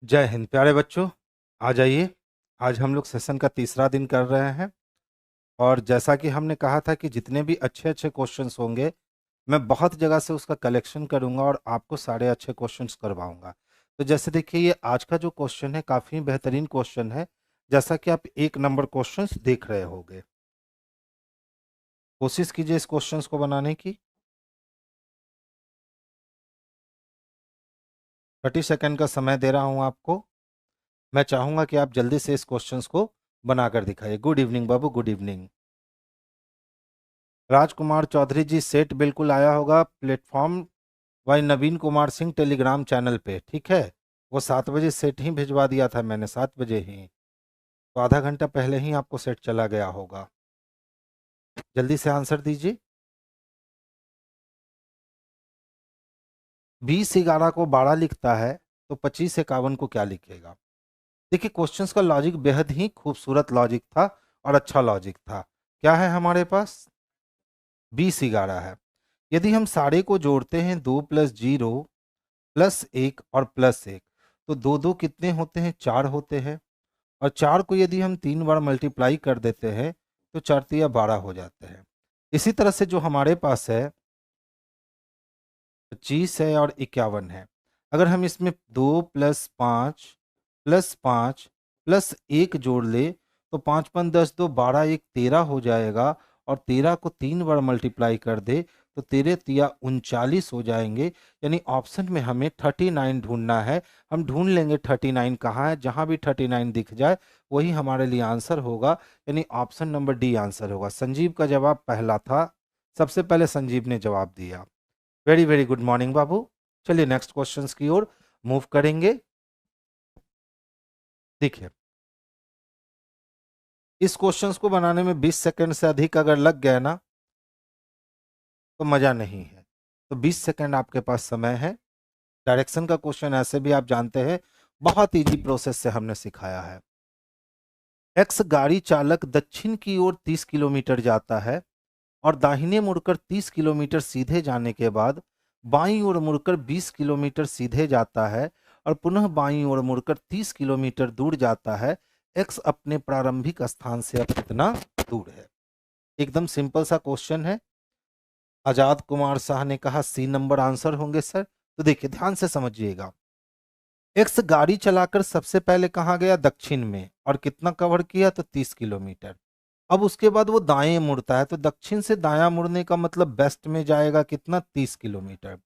जय हिंद प्यारे बच्चों। आ जाइए। आज हम लोग सेशन का तीसरा दिन कर रहे हैं और जैसा कि हमने कहा था कि जितने भी अच्छे अच्छे क्वेश्चंस होंगे मैं बहुत जगह से उसका कलेक्शन करूंगा और आपको सारे अच्छे क्वेश्चंस करवाऊंगा। तो जैसे देखिए ये आज का जो क्वेश्चन है काफ़ी बेहतरीन क्वेश्चन है। जैसा कि आप 1 नंबर क्वेश्चंस देख रहे होंगे, कोशिश कीजिए इस क्वेश्चंस को बनाने की। 30 सेकेंड का समय दे रहा हूं आपको। मैं चाहूंगा कि आप जल्दी से इस क्वेश्चंस को बनाकर दिखाइए। गुड इवनिंग बाबू, गुड इवनिंग। राजकुमार चौधरी जी, सेट बिल्कुल आया होगा प्लेटफॉर्म वाई नवीन कुमार सिंह टेलीग्राम चैनल पे, ठीक है। वो 7 बजे सेट ही भिजवा दिया था मैंने, 7 बजे ही। तो आधा घंटा पहले ही आपको सेट चला गया होगा। जल्दी से आंसर दीजिए। 20 11 को 12 लिखता है तो 25 51 को क्या लिखेगा? देखिए क्वेश्चंस का लॉजिक बेहद ही खूबसूरत लॉजिक था और अच्छा लॉजिक था। क्या है हमारे पास? 20 11 है। यदि हम सारे को जोड़ते हैं 2 + 0 +1 और +1, तो दो दो कितने होते हैं? 4 होते हैं। और 4 को यदि हम 3 बार मल्टीप्लाई कर देते हैं तो 4 × 3 = 12 हो जाते हैं। इसी तरह से जो हमारे पास है 25 है और 51 है। अगर हम इसमें 2 + 5 + 5 + 1 जोड़ ले तो 5 × 5 = 10, 2 12, 1 13 हो जाएगा। और 13 को 3 बार मल्टीप्लाई कर दे तो 13 तिया 39 हो जाएंगे। यानी ऑप्शन में हमें 39 ढूंढना है। हम ढूंढ लेंगे 39 कहाँ है, जहां भी 39 दिख जाए वही हमारे लिए आंसर होगा। यानी ऑप्शन नंबर डी आंसर होगा। संजीव का जवाब पहला था, सबसे पहले संजीव ने जवाब दिया। वेरी वेरी गुड मॉर्निंग बाबू। चलिए नेक्स्ट क्वेश्चंस की ओर मूव करेंगे। देखिए इस क्वेश्चंस को बनाने में 20 सेकंड से अधिक अगर लग गया ना तो मजा नहीं है। तो 20 सेकंड आपके पास समय है। डायरेक्शन का क्वेश्चन ऐसे भी आप जानते हैं, बहुत इजी प्रोसेस से हमने सिखाया है। एक्स गाड़ी चालक दक्षिण की ओर 30 किलोमीटर जाता है और दाहिने मुड़कर 30 किलोमीटर सीधे जाने के बाद बाईं ओर मुड़कर 20 किलोमीटर सीधे जाता है और पुनः बाईं ओर मुड़कर 30 किलोमीटर दूर जाता है। एक्स अपने प्रारंभिक स्थान से अब कितना दूर है? एकदम सिंपल सा क्वेश्चन है। आजाद कुमार शाह ने कहा सी नंबर आंसर होंगे सर। तो देखिए ध्यान से समझिएगा। एक्स गाड़ी चलाकर सबसे पहले कहाँ गया? दक्षिण में। और कितना कवर किया? तो 30 किलोमीटर। अब उसके बाद वो दाएं मुड़ता है तो दक्षिण से दायां मुड़ने का मतलब वेस्ट में जाएगा, कितना? 30 किलोमीटर।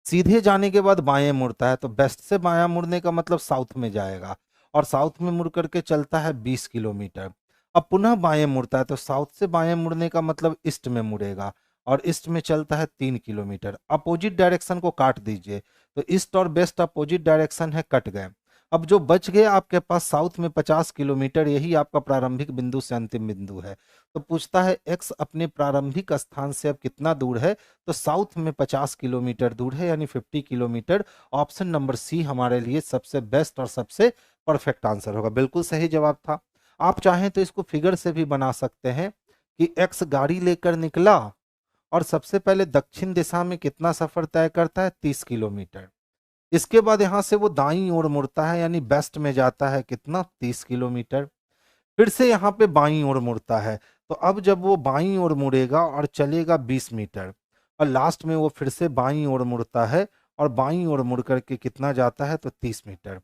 सीधे जाने के बाद बाएं मुड़ता है तो वेस्ट से बायां मुड़ने का मतलब साउथ में जाएगा और साउथ में मुड़ करके चलता है 20 किलोमीटर। अब पुनः बाएं मुड़ता है तो साउथ से बाएं मुड़ने का मतलब ईस्ट में मुड़ेगा और ईस्ट में चलता है 3 किलोमीटर। अपोजिट डायरेक्शन को काट दीजिए तो ईस्ट और वेस्ट अपोजिट डायरेक्शन है, कट गए। अब जो बच गए आपके पास साउथ में 50 किलोमीटर, यही आपका प्रारंभिक बिंदु से अंतिम बिंदु है। तो पूछता है एक्स अपने प्रारंभिक स्थान से अब कितना दूर है? तो साउथ में 50 किलोमीटर दूर है, यानी 50 किलोमीटर। ऑप्शन नंबर सी हमारे लिए सबसे बेस्ट और सबसे परफेक्ट आंसर होगा। बिल्कुल सही जवाब था। आप चाहें तो इसको फिगर से भी बना सकते हैं कि एक्स गाड़ी लेकर निकला और सबसे पहले दक्षिण दिशा में कितना सफर तय करता है? 30 किलोमीटर। इसके बाद यहां से वो दाईं ओर मुड़ता है यानी वेस्ट में जाता है, कितना? 30 किलोमीटर। फिर से यहाँ पे बाईं ओर मुड़ता है तो अब जब वो बाईं ओर मुड़ेगा और चलेगा 20 मीटर और लास्ट में वो फिर से बाईं ओर मुड़ता है और बाईं ओर मुड़ करके कितना जाता है? तो 30 मीटर।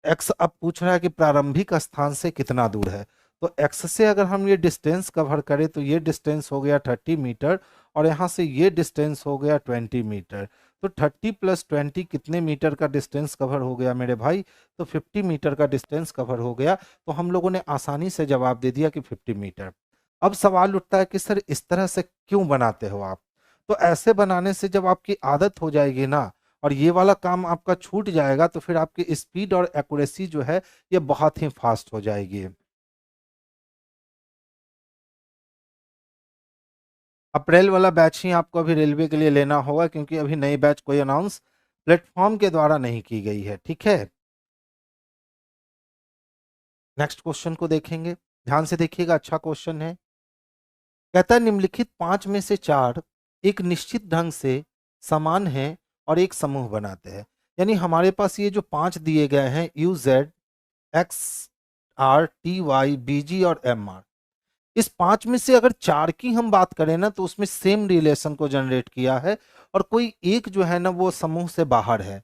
एक्स अब पूछ रहा है कि प्रारंभिक स्थान से कितना दूर है। तो एक्स से अगर हम ये डिस्टेंस कवर करें तो ये डिस्टेंस हो गया 30 मीटर और यहाँ से ये डिस्टेंस हो गया 20 मीटर। तो 30 + 20 कितने मीटर का डिस्टेंस कवर हो गया मेरे भाई? तो 50 मीटर का डिस्टेंस कवर हो गया। तो हम लोगों ने आसानी से जवाब दे दिया कि 50 मीटर। अब सवाल उठता है कि सर इस तरह से क्यों बनाते हो आप? तो ऐसे बनाने से जब आपकी आदत हो जाएगी ना और ये वाला काम आपका छूट जाएगा तो फिर आपकी स्पीड और एक्यूरेसी जो है ये बहुत ही फास्ट हो जाएगी। अप्रैल वाला बैच ही आपको अभी रेलवे के लिए लेना होगा क्योंकि अभी नई बैच कोई अनाउंस प्लेटफॉर्म के द्वारा नहीं की गई है, ठीक है। नेक्स्ट क्वेश्चन को देखेंगे, ध्यान से देखिएगा, अच्छा क्वेश्चन है। कहता है निम्नलिखित 5 में से 4 एक निश्चित ढंग से समान है और एक समूह बनाते हैं। यानी हमारे पास ये जो 5 दिए गए हैं UZ XR TY BG और MR, इस 5 में से अगर 4 की हम बात करें ना तो उसमें सेम रिलेशन को जनरेट किया है, और कोई एक जो है ना वो समूह से बाहर है।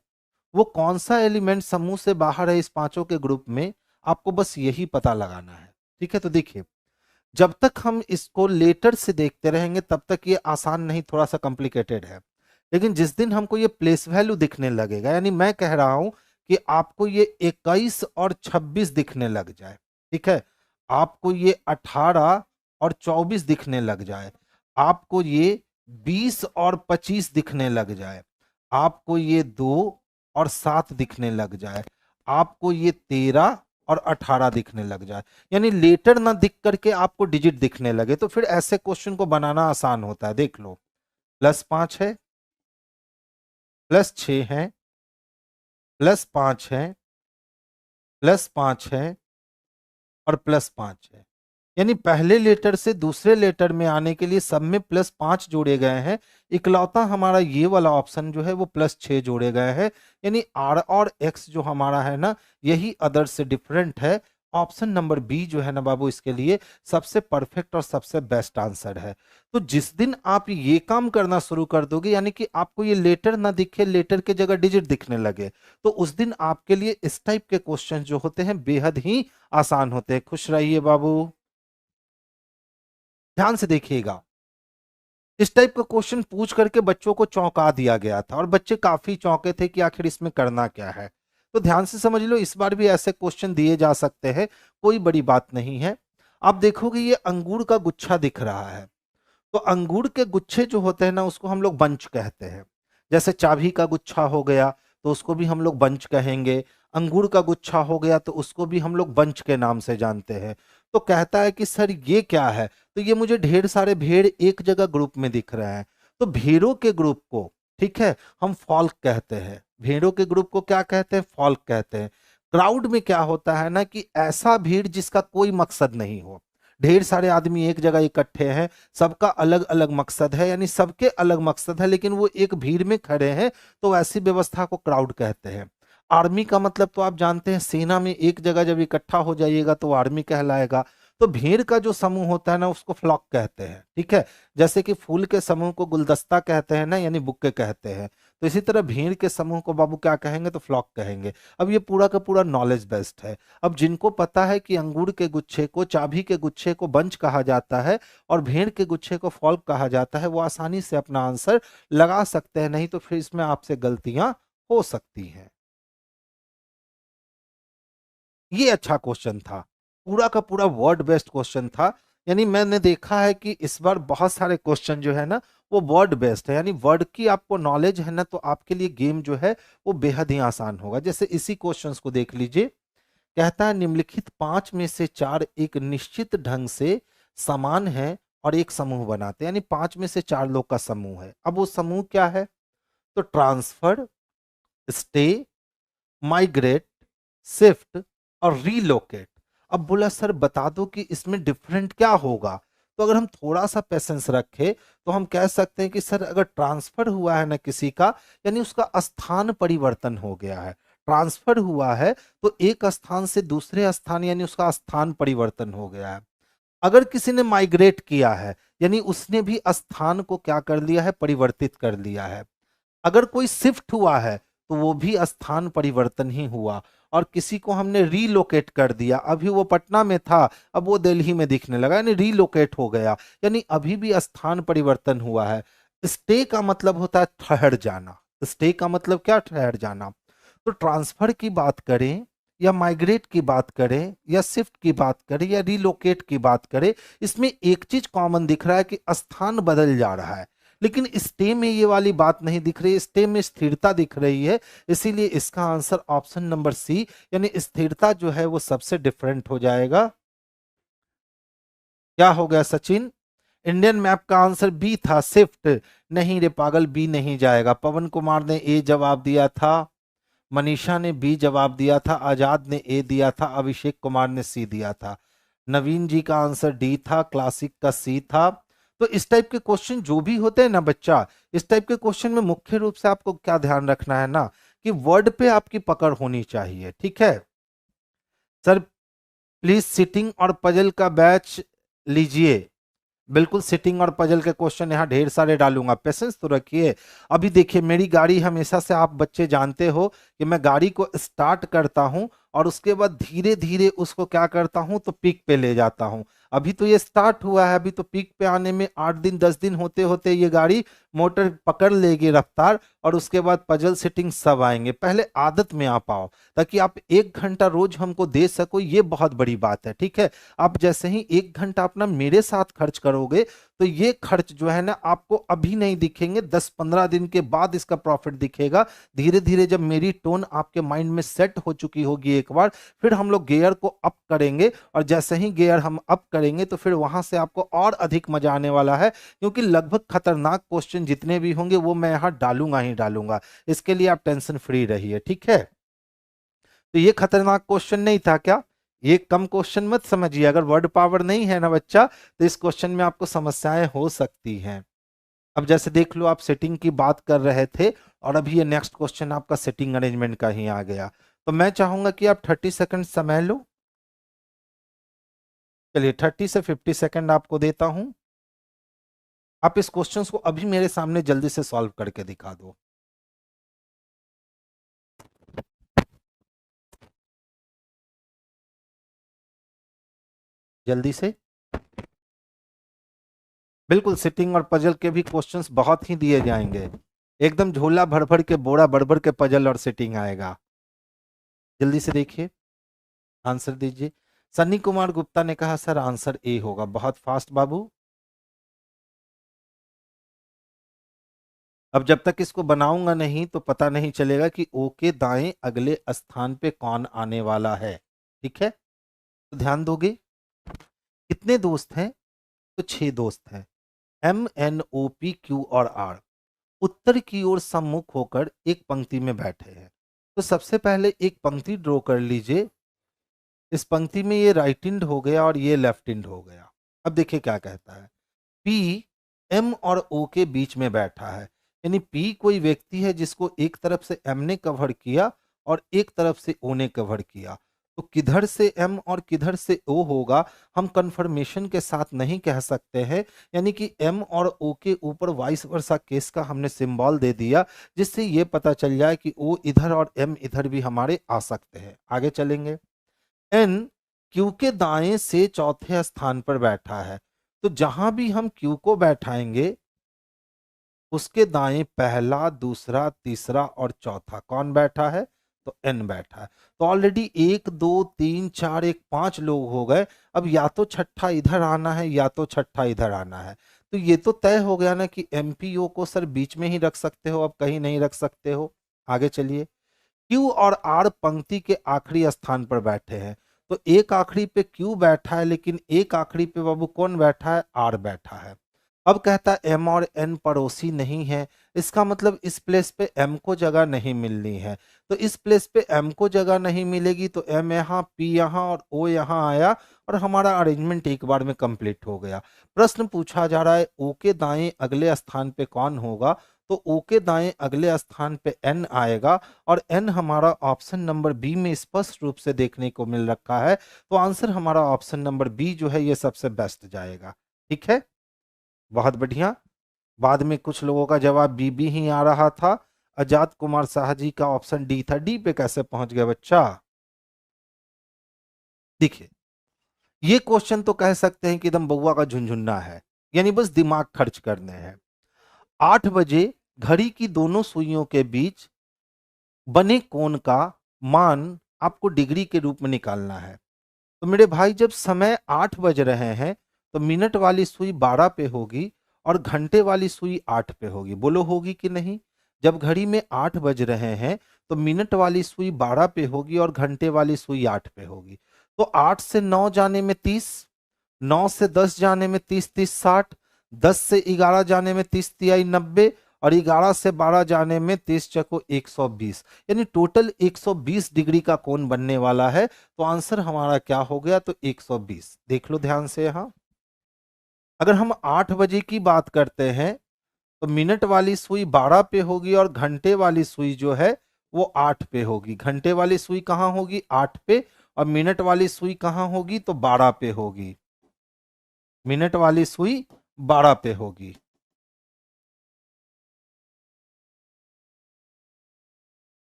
वो कौन सा एलिमेंट समूह से बाहर है इस पांचों के ग्रुप में, आपको बस यही पता लगाना है। ठीक है, तो देखिए, जब तक हम इसको लेटर से देखते रहेंगे तब तक ये आसान नहीं, थोड़ा सा कॉम्प्लिकेटेड है। लेकिन जिस दिन हमको ये प्लेस वैल्यू दिखने लगेगा, यानी मैं कह रहा हूं कि आपको ये 21 और 26 दिखने लग जाए, ठीक है, आपको ये 18 और 24 दिखने लग जाए, आपको ये 20 और 25 दिखने लग जाए, आपको ये 2 और 7 दिखने लग जाए, आपको ये 13 और 18 दिखने लग जाए, यानी लेटर ना दिख करके आपको डिजिट दिखने लगे, तो फिर ऐसे क्वेश्चन को बनाना आसान होता है। देख लो, +5 है, +6 है, +5 है, +5 है और +5 है। यानी पहले लेटर से दूसरे लेटर में आने के लिए सब में +5 जोड़े गए हैं। इकलौता हमारा ये वाला ऑप्शन जो है वो +6 जोड़े गए हैं। यानी R और X जो हमारा है ना, यही अदर से डिफरेंट है। ऑप्शन नंबर बी जो है ना बाबू, इसके लिए सबसे परफेक्ट और सबसे बेस्ट आंसर है। तो जिस दिन आप ये काम करना शुरू कर दोगे, यानी कि आपको ये लेटर ना दिखे, लेटर के जगह डिजिट दिखने लगे, तो उस दिन आपके लिए इस टाइप के क्वेश्चन जो होते हैं बेहद ही आसान होते हैं। खुश रहिए बाबू, ध्यान से देखिएगा। इस टाइप का क्वेश्चन पूछ करके बच्चों को चौंका दिया गया था और बच्चे काफी चौंके थे कि आखिर इसमें करना क्या है। तो ध्यान से समझ लो, इस बार भी ऐसे क्वेश्चन दिए जा सकते हैं, कोई बड़ी बात नहीं है। आप देखोगे ये अंगूर का गुच्छा दिख रहा है, तो अंगूर के गुच्छे जो होते हैं ना उसको हम लोग बंच कहते हैं। जैसे चाबी का गुच्छा हो गया तो उसको भी हम लोग बंच कहेंगे, अंगूर का गुच्छा हो गया तो उसको भी हम लोग बंच के नाम से जानते हैं। तो कहता है कि सर ये क्या है, तो ये मुझे ढेर सारे भेड़ एक जगह ग्रुप में दिख रहे हैं, तो भेड़ों के ग्रुप को, ठीक है, हम फॉल्क कहते हैं। भेड़ों के ग्रुप को क्या कहते हैं, फॉल्क कहते हैं। क्राउड में क्या होता है ना कि ऐसा भीड़ जिसका कोई मकसद नहीं हो, ढेर सारे आदमी एक जगह इकट्ठे हैं, सबका अलग अलग मकसद है, यानी सबके अलग मकसद है लेकिन वो एक भीड़ में खड़े हैं, तो ऐसी व्यवस्था को क्राउड कहते हैं। आर्मी का मतलब तो आप जानते हैं, सेना में एक जगह जब इकट्ठा हो जाइएगा तो आर्मी कहलाएगा। तो भीड़ का जो समूह होता है ना उसको फ्लॉक कहते हैं, ठीक है। जैसे कि फूल के समूह को गुलदस्ता कहते हैं ना, यानी बुक्के कहते हैं, तो इसी तरह भीड़ के समूह को बाबू क्या कहेंगे, तो फ्लॉक कहेंगे। अब ये पूरा का पूरा नॉलेज बेस्ड है। अब जिनको पता है कि अंगूर के गुच्छे को, चाबी के गुच्छे को बंच कहा जाता है और भेड़ के गुच्छे को फॉल्क कहा जाता है, वो आसानी से अपना आंसर लगा सकते हैं, नहीं तो फिर इसमें आपसे गलतियां हो सकती हैं। ये अच्छा क्वेश्चन था, पूरा का पूरा वर्ड बेस्ड क्वेश्चन था। यानी मैंने देखा है कि इस बार बहुत सारे क्वेश्चन जो है ना वो वर्ड बेस्ड है, यानी वर्ड की आपको नॉलेज है ना, तो आपके लिए गेम जो है वो बेहद ही आसान होगा। जैसे इसी क्वेश्चंस को देख लीजिए, कहता है निम्नलिखित 5 में से 4 एक निश्चित ढंग से समान है और एक समूह बनाते हैं, यानी 5 में से 4 लोग का समूह है। अब वो समूह क्या है, तो ट्रांसफर, स्टे, माइग्रेट, शिफ्ट और रीलोकेट। अब बोला सर बता दो कि इसमें डिफरेंट क्या होगा, तो अगर हम थोड़ा सा पेशेंस रखें तो हम कह सकते हैं कि सर अगर ट्रांसफर हुआ है ना किसी का, यानी उसका स्थान परिवर्तन हो गया है। ट्रांसफर हुआ है तो एक स्थान से दूसरे स्थान, यानी उसका स्थान परिवर्तन हो गया है। अगर किसी ने माइग्रेट किया है, यानी उसने भी स्थान को क्या कर लिया है, परिवर्तित कर लिया है। अगर कोई शिफ्ट हुआ है तो वो भी स्थान परिवर्तन ही हुआ। और किसी को हमने रीलोकेट कर दिया, अभी वो पटना में था अब वो दिल्ली में दिखने लगा, यानी रीलोकेट हो गया, यानी अभी भी स्थान परिवर्तन हुआ है। स्टे का मतलब होता है ठहर जाना, स्टे का मतलब क्या, ठहर जाना। तो ट्रांसफर की बात करें या माइग्रेट की बात करें या शिफ्ट की बात करें या रिलोकेट की बात करें, इसमें एक चीज कॉमन दिख रहा है कि स्थान बदल जा रहा है। लेकिन स्टे में ये वाली बात नहीं दिख रही, स्टे में स्थिरता दिख रही है। इसीलिए इसका आंसर ऑप्शन नंबर सी, यानी स्थिरता जो है वो सबसे डिफरेंट हो जाएगा। क्या हो गया सचिन, इंडियन मैप का आंसर बी था, शिफ्ट। नहीं रे पागल, बी नहीं जाएगा। पवन कुमार ने ए जवाब दिया था, मनीषा ने बी जवाब दिया था, आजाद ने ए दिया था, अभिषेक कुमार ने सी दिया था, नवीन जी का आंसर डी था, क्लासिक का सी था। तो इस टाइप के क्वेश्चन जो भी होते हैं ना बच्चा, इस टाइप के क्वेश्चन में मुख्य रूप से आपको क्या ध्यान रखना है ना, कि वर्ड पे आपकी पकड़ होनी चाहिए, ठीक है। सर प्लीज सिटिंग और पजल का बैच लीजिए। बिल्कुल सिटिंग और पजल के क्वेश्चन यहाँ ढेर सारे डालूंगा, पेशेंस तो रखिए। अभी देखिए मेरी गाड़ी हमेशा से आप बच्चे जानते हो कि मैं गाड़ी को स्टार्ट करता हूं और उसके बाद धीरे धीरे उसको क्या करता हूं तो पीक पे ले जाता हूं। अभी तो ये स्टार्ट हुआ है, अभी तो पीक पे आने में 8 दिन 10 दिन होते होते ये गाड़ी मोटर पकड़ लेगी रफ्तार, और उसके बाद पजल सिटिंग सब आएंगे। पहले आदत में आ पाओ ताकि आप 1 घंटा रोज हमको दे सको, ये बहुत बड़ी बात है, ठीक है। आप जैसे ही 1 घंटा अपना मेरे साथ खर्च करोगे तो ये खर्च जो है ना आपको अभी नहीं दिखेंगे, 10-15 दिन के बाद इसका प्रॉफिट दिखेगा। धीरे धीरे जब मेरी टोन आपके माइंड में सेट हो चुकी होगी एक बार, फिर हम लोग गियर को अप करेंगे, और जैसे ही गियर हम अप करेंगे तो फिर वहां से आपको और अधिक मजा आने वाला है, क्योंकि लगभग खतरनाक क्वेश्चन जितने भी होंगे वो मैं यहाँ डालूंगा ही डालूंगा। इसके लिए आप टेंशन फ्री रहिए, ठीक है। तो ये खतरनाक क्वेश्चन नहीं था क्या? ये कम क्वेश्चन मत समझिए, अगर वर्ड पावर नहीं है ना बच्चा तो इस क्वेश्चन में आपको समस्याएं हो सकती हैं। अब जैसे देख लो, आप सेटिंग की बात कर रहे थे और अभी ये नेक्स्ट क्वेश्चन आपका सेटिंग अरेंजमेंट का ही आ गया, तो मैं चाहूंगा कि आप 30 सेकंड समय लो। चलिए 30 से 50 सेकंड आपको देता हूं, आप इस क्वेश्चन को अभी मेरे सामने जल्दी से सॉल्व करके दिखा दो। जल्दी से। बिल्कुल सिटिंग और पजल के भी क्वेश्चंस बहुत ही दिए जाएंगे, एकदम झोला भर भर के, बोरा भर भर के पजल और सिटिंग आएगा। जल्दी से देखिए, आंसर दीजिए। सन्नी कुमार गुप्ता ने कहा सर आंसर ए होगा, बहुत फास्ट बाबू। अब जब तक इसको बनाऊंगा नहीं तो पता नहीं चलेगा कि ओ के दाएं अगले स्थान पे कौन आने वाला है, ठीक है। तो ध्यान दोगे, कितने दोस्त हैं? तो 6 दोस्त हैं, MNOP Q और R। उत्तर की ओर सम्मुख होकर एक पंक्ति में बैठे हैं। तो सबसे पहले एक पंक्ति ड्रॉ कर लीजिए। इस पंक्ति में ये राइट इंड हो गया और ये लेफ्ट इंड हो गया। अब देखिए क्या कहता है, पी एम और ओ के बीच में बैठा है, यानी पी कोई व्यक्ति है जिसको एक तरफ से एम ने कवर किया और एक तरफ से ओ ने कवर किया। तो किधर से एम और किधर से ओ होगा हम कंफर्मेशन के साथ नहीं कह सकते हैं, यानी कि एम और ओ के ऊपर वाइस वर्सा केस का हमने सिंबल दे दिया, जिससे ये पता चल जाए कि ओ इधर और एम इधर भी हमारे आ सकते हैं। आगे चलेंगे, एन क्यू के दाएं से चौथे स्थान पर बैठा है। तो जहां भी हम क्यू को बैठाएंगे उसके दाएं पहला, दूसरा, तीसरा और चौथा कौन बैठा है? तो एन बैठा है। तो ऑलरेडी 1 2 3 4 एक 5 लोग हो गए। अब या तो छठा इधर आना है या तो छठा इधर आना है। तो ये तो तय हो गया ना कि एमपीओ को सर बीच में ही रख सकते हो, अब कहीं नहीं रख सकते हो। आगे चलिए, क्यू और आर पंक्ति के आखिरी स्थान पर बैठे हैं। तो एक आखिरी पे क्यू बैठा है, लेकिन एक आखिरी पे बाबू कौन बैठा है? आर बैठा है। अब कहता है एम और एन पड़ोसी नहीं है, इसका मतलब इस प्लेस पे एम को जगह नहीं मिलनी है। तो इस प्लेस पे एम को जगह नहीं मिलेगी तो एम यहाँ, पी यहाँ और ओ यहाँ आया, और हमारा अरेंजमेंट एक बार में कंप्लीट हो गया। प्रश्न पूछा जा रहा है ओ के दाएं अगले स्थान पे कौन होगा? तो ओ के दाएं अगले स्थान पे एन आएगा, और एन हमारा ऑप्शन नंबर बी में स्पष्ट रूप से देखने को मिल रखा है। तो आंसर हमारा ऑप्शन नंबर बी जो है ये सबसे बेस्ट जाएगा, ठीक है। बहुत बढ़िया। बाद में कुछ लोगों का जवाब बी बी ही आ रहा था। आजाद कुमार शाह जी का ऑप्शन डी था, डी पे कैसे पहुंच गया बच्चा? देखिए, ये क्वेश्चन तो कह सकते हैं कि एकदम बउआ का झुनझुन्ना है, यानी बस दिमाग खर्च करने हैं। 8 बजे घड़ी की दोनों सुइयों के बीच बने कोण का मान आपको डिग्री के रूप में निकालना है। तो मेरे भाई जब समय 8 बज रहे हैं तो मिनट वाली सुई 12 पे होगी और घंटे वाली सुई 8 पे होगी। बोलो होगी कि नहीं? जब घड़ी में 8 बज रहे हैं तो मिनट वाली सुई 12 पे होगी और घंटे वाली सुई 8 पे होगी। तो 8 से 9 जाने में 30, 9 से 10 जाने में 30 30 60, 10 से 11 जाने में 30 तिहाई 90, और 11 से 12 जाने में 30 चको 120, यानी टोटल 120 डिग्री का कोण बनने वाला है। तो आंसर हमारा क्या हो गया? तो 120। देख लो ध्यान से यहां, अगर हम 8 बजे की बात करते हैं तो मिनट वाली सुई 12 पे होगी और घंटे वाली सुई जो है वो 8 पे होगी। घंटे वाली सुई कहाँ होगी? 8 पे। और मिनट वाली सुई कहाँ होगी? तो 12 पे होगी। मिनट वाली सुई 12 पे होगी।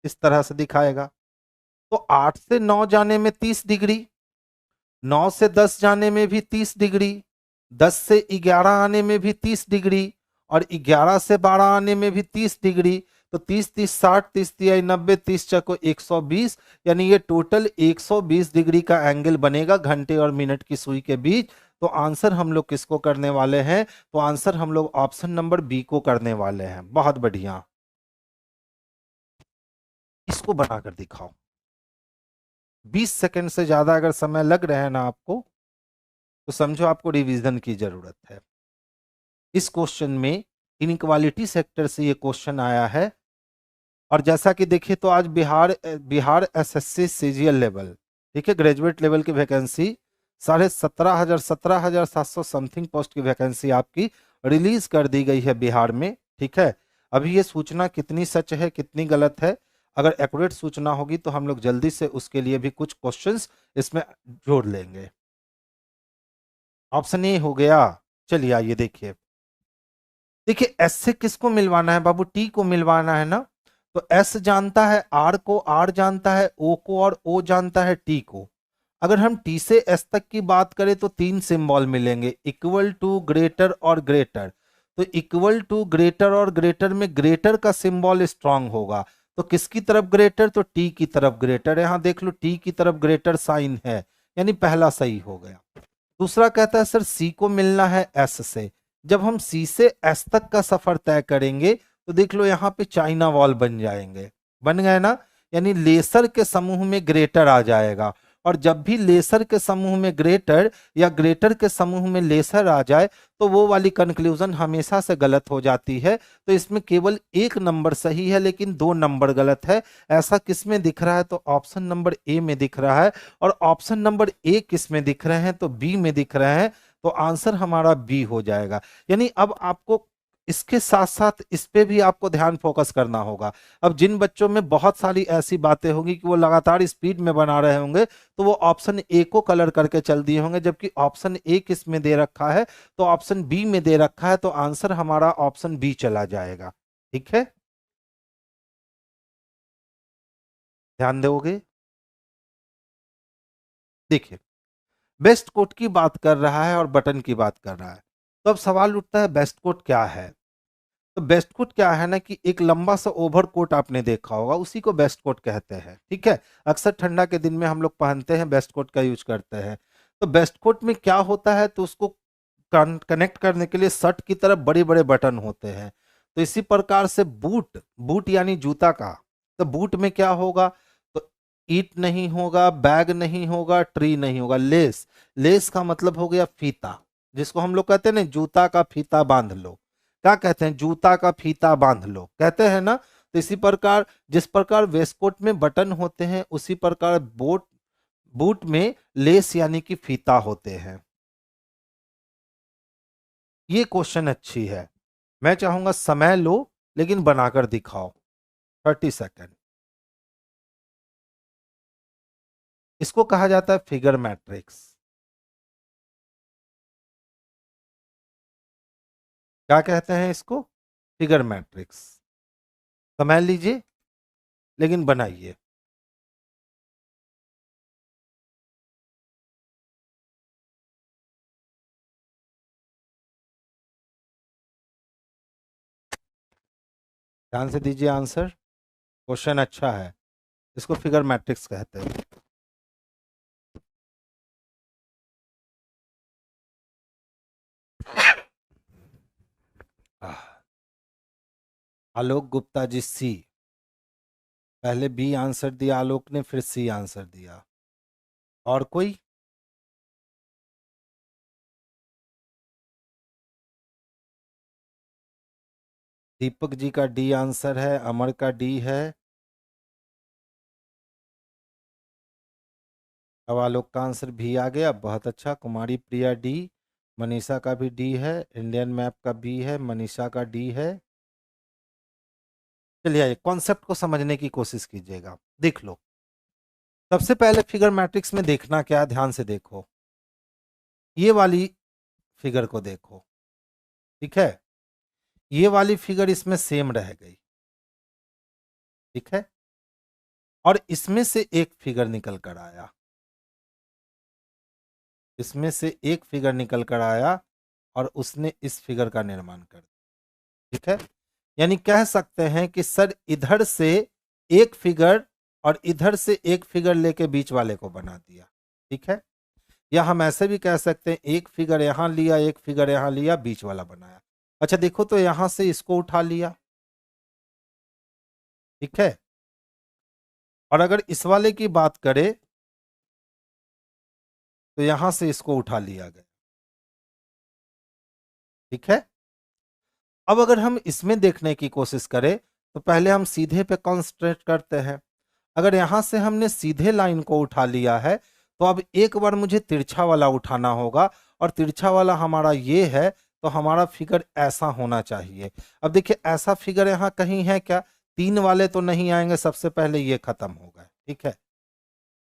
इस तरह से दिखाएगा। तो 8 से 9 जाने में 30 डिग्री, 9 से 10 जाने में भी 30 डिग्री, 10 से 11 आने में भी 30 डिग्री, और 11 से 12 आने में भी 30 डिग्री। तो 30 30 60, 30 तिहाई 90, 30 चको 120, यानी ये टोटल 120 डिग्री का एंगल बनेगा घंटे और मिनट की सुई के बीच। तो आंसर हम लोग किसको करने वाले हैं? तो आंसर हम लोग ऑप्शन नंबर बी को करने वाले हैं। बहुत बढ़िया। इसको बनाकर दिखाओ। 20 सेकंड से ज्यादा अगर समय लग रहा है ना आपको, तो समझो आपको रिवीजन की जरूरत है। इस क्वेश्चन में इनइक्वालिटी सेक्टर से ये क्वेश्चन आया है। और जैसा कि देखिए, तो आज बिहार एसएससी सीजीएल लेवल, ठीक है, ग्रेजुएट लेवल की वैकेंसी 17,700 समथिंग पोस्ट की वैकेंसी आपकी रिलीज कर दी गई है बिहार में। ठीक है, अभी ये सूचना कितनी सच है कितनी गलत है, अगर एक्यूरेट सूचना होगी तो हम लोग जल्दी से उसके लिए भी कुछ क्वेश्चंस इसमें जोड़ लेंगे। ऑप्शन ए हो गया। चलिए आइए देखिए। देखिए एस से किसको मिलवाना है बाबू? टी को मिलवाना है ना। तो एस जानता है आर को, आर जानता है ओ को, और ओ जानता है टी को। अगर हम टी से एस तक की बात करें तो तीन सिंबल मिलेंगे, इक्वल टू, ग्रेटर और ग्रेटर। तो इक्वल टू, ग्रेटर और ग्रेटर में ग्रेटर का सिंबल स्ट्रांग होगा। तो किसकी तरफ ग्रेटर? तो टी की तरफ ग्रेटर। यहां देख लो टी की तरफ ग्रेटर साइन है, यानी पहला सही हो गया। दूसरा कहता है सर सी को मिलना है एस से। जब हम सी से एस तक का सफर तय करेंगे तो देख लो यहाँ पे चाइना वॉल बन जाएंगे, बन गए ना, यानी लेसर के समूह में ग्रेटर आ जाएगा। और जब भी लेसर के समूह में ग्रेटर या ग्रेटर के समूह में लेसर आ जाए तो वो वाली कंक्लूजन हमेशा से गलत हो जाती है। तो इसमें केवल एक नंबर सही है लेकिन दो नंबर गलत है। ऐसा किस में दिख रहा है? तो ऑप्शन नंबर ए में दिख रहा है। और ऑप्शन नंबर ए किस में दिख रहे हैं? तो बी में दिख रहे हैं। तो आंसर हमारा बी हो जाएगा। यानी अब आपको इसके साथ साथ इस पे भी आपको ध्यान फोकस करना होगा। अब जिन बच्चों में बहुत सारी ऐसी बातें होंगी कि वो लगातार स्पीड में बना रहे होंगे, तो वो ऑप्शन ए को कलर करके चल दिए होंगे, जबकि ऑप्शन ए किस में दे रखा है? तो ऑप्शन बी में दे रखा है। तो आंसर हमारा ऑप्शन बी चला जाएगा। ठीक है, ध्यान दोगे? देखिए, बेस्ट कोट की बात कर रहा है और बटन की बात कर रहा है। तो अब सवाल उठता है बेस्ट कोट क्या है? तो बेस्ट कोट क्या है ना, कि एक लंबा सा ओवर कोट आपने देखा होगा, उसी को बेस्ट कोट कहते हैं। ठीक है, अक्सर ठंडा के दिन में हम लोग पहनते हैं, बेस्ट कोट का यूज करते हैं। तो बेस्ट कोट में क्या होता है? तो उसको कनेक्ट करने के लिए शर्ट की तरफ बड़े बड़े बटन होते हैं। तो इसी प्रकार से बूट, बूट यानी जूता का, तो बूट में क्या होगा? तो ईट नहीं होगा, बैग नहीं होगा, ट्री नहीं होगा, लेस। लेस का मतलब हो गया फीता, जिसको हम लोग कहते हैं ना, जूता का फीता बांध लो। क्या कहते हैं? जूता का फीता बांध लो, कहते हैं ना। तो इसी प्रकार जिस प्रकार वेस्टकोट में बटन होते हैं, उसी प्रकार बोट बूट में लेस यानी कि फीता होते हैं। ये क्वेश्चन अच्छी है। मैं चाहूंगा समय लो लेकिन बनाकर दिखाओ। 30 सेकेंड। इसको कहा जाता है फिगर मैट्रिक्स। क्या कहते हैं इसको? Figure matrix. समय लीजिए लेकिन बनाइए। ध्यान से दीजिए आंसर। क्वेश्चन अच्छा है, इसको फिगर मैट्रिक्स कहते हैं। आह, आलोक गुप्ता जी सी। पहले बी आंसर दिया आलोक ने, फिर सी आंसर दिया। और कोई? दीपक जी का डी आंसर है, अमर का डी है। अब आलोक का आंसर भी आ गया, बहुत अच्छा। कुमारी प्रिया डी, मनीषा का भी डी है, इंडियन मैप का बी है, मनीषा का डी है। चलिए आइए कॉन्सेप्ट को समझने की कोशिश कीजिएगा। देख लो, सबसे पहले फिगर मैट्रिक्स में देखना क्या है, ध्यान से देखो। ये वाली फिगर को देखो, ठीक है। ये वाली फिगर इसमें सेम रह गई, ठीक है। और इसमें से एक फिगर निकल कर आया, इसमें से एक फिगर निकल कर आया और उसने इस फिगर का निर्माण कर दिया, ठीक है। यानी कह सकते हैं कि सर इधर से एक फिगर और इधर से एक फिगर लेके बीच वाले को बना दिया, ठीक है। या हम ऐसे भी कह सकते हैं एक फिगर यहां लिया, एक फिगर यहां लिया, बीच वाला बनाया। अच्छा देखो तो यहां से इसको उठा लिया, ठीक है। और अगर इस वाले की बात करें तो यहां से इसको उठा लिया गया, ठीक है। अब अगर हम इसमें देखने की कोशिश करें तो पहले हम सीधे पे कॉन्सेंट्रेट करते हैं। अगर यहां से हमने सीधे लाइन को उठा लिया है तो अब एक बार मुझे तिरछा वाला उठाना होगा, और तिरछा वाला हमारा ये है, तो हमारा फिगर ऐसा होना चाहिए। अब देखिए ऐसा फिगर यहाँ कहीं है क्या? तीन वाले तो नहीं आएंगे, सबसे पहले ये खत्म हो गए, ठीक है।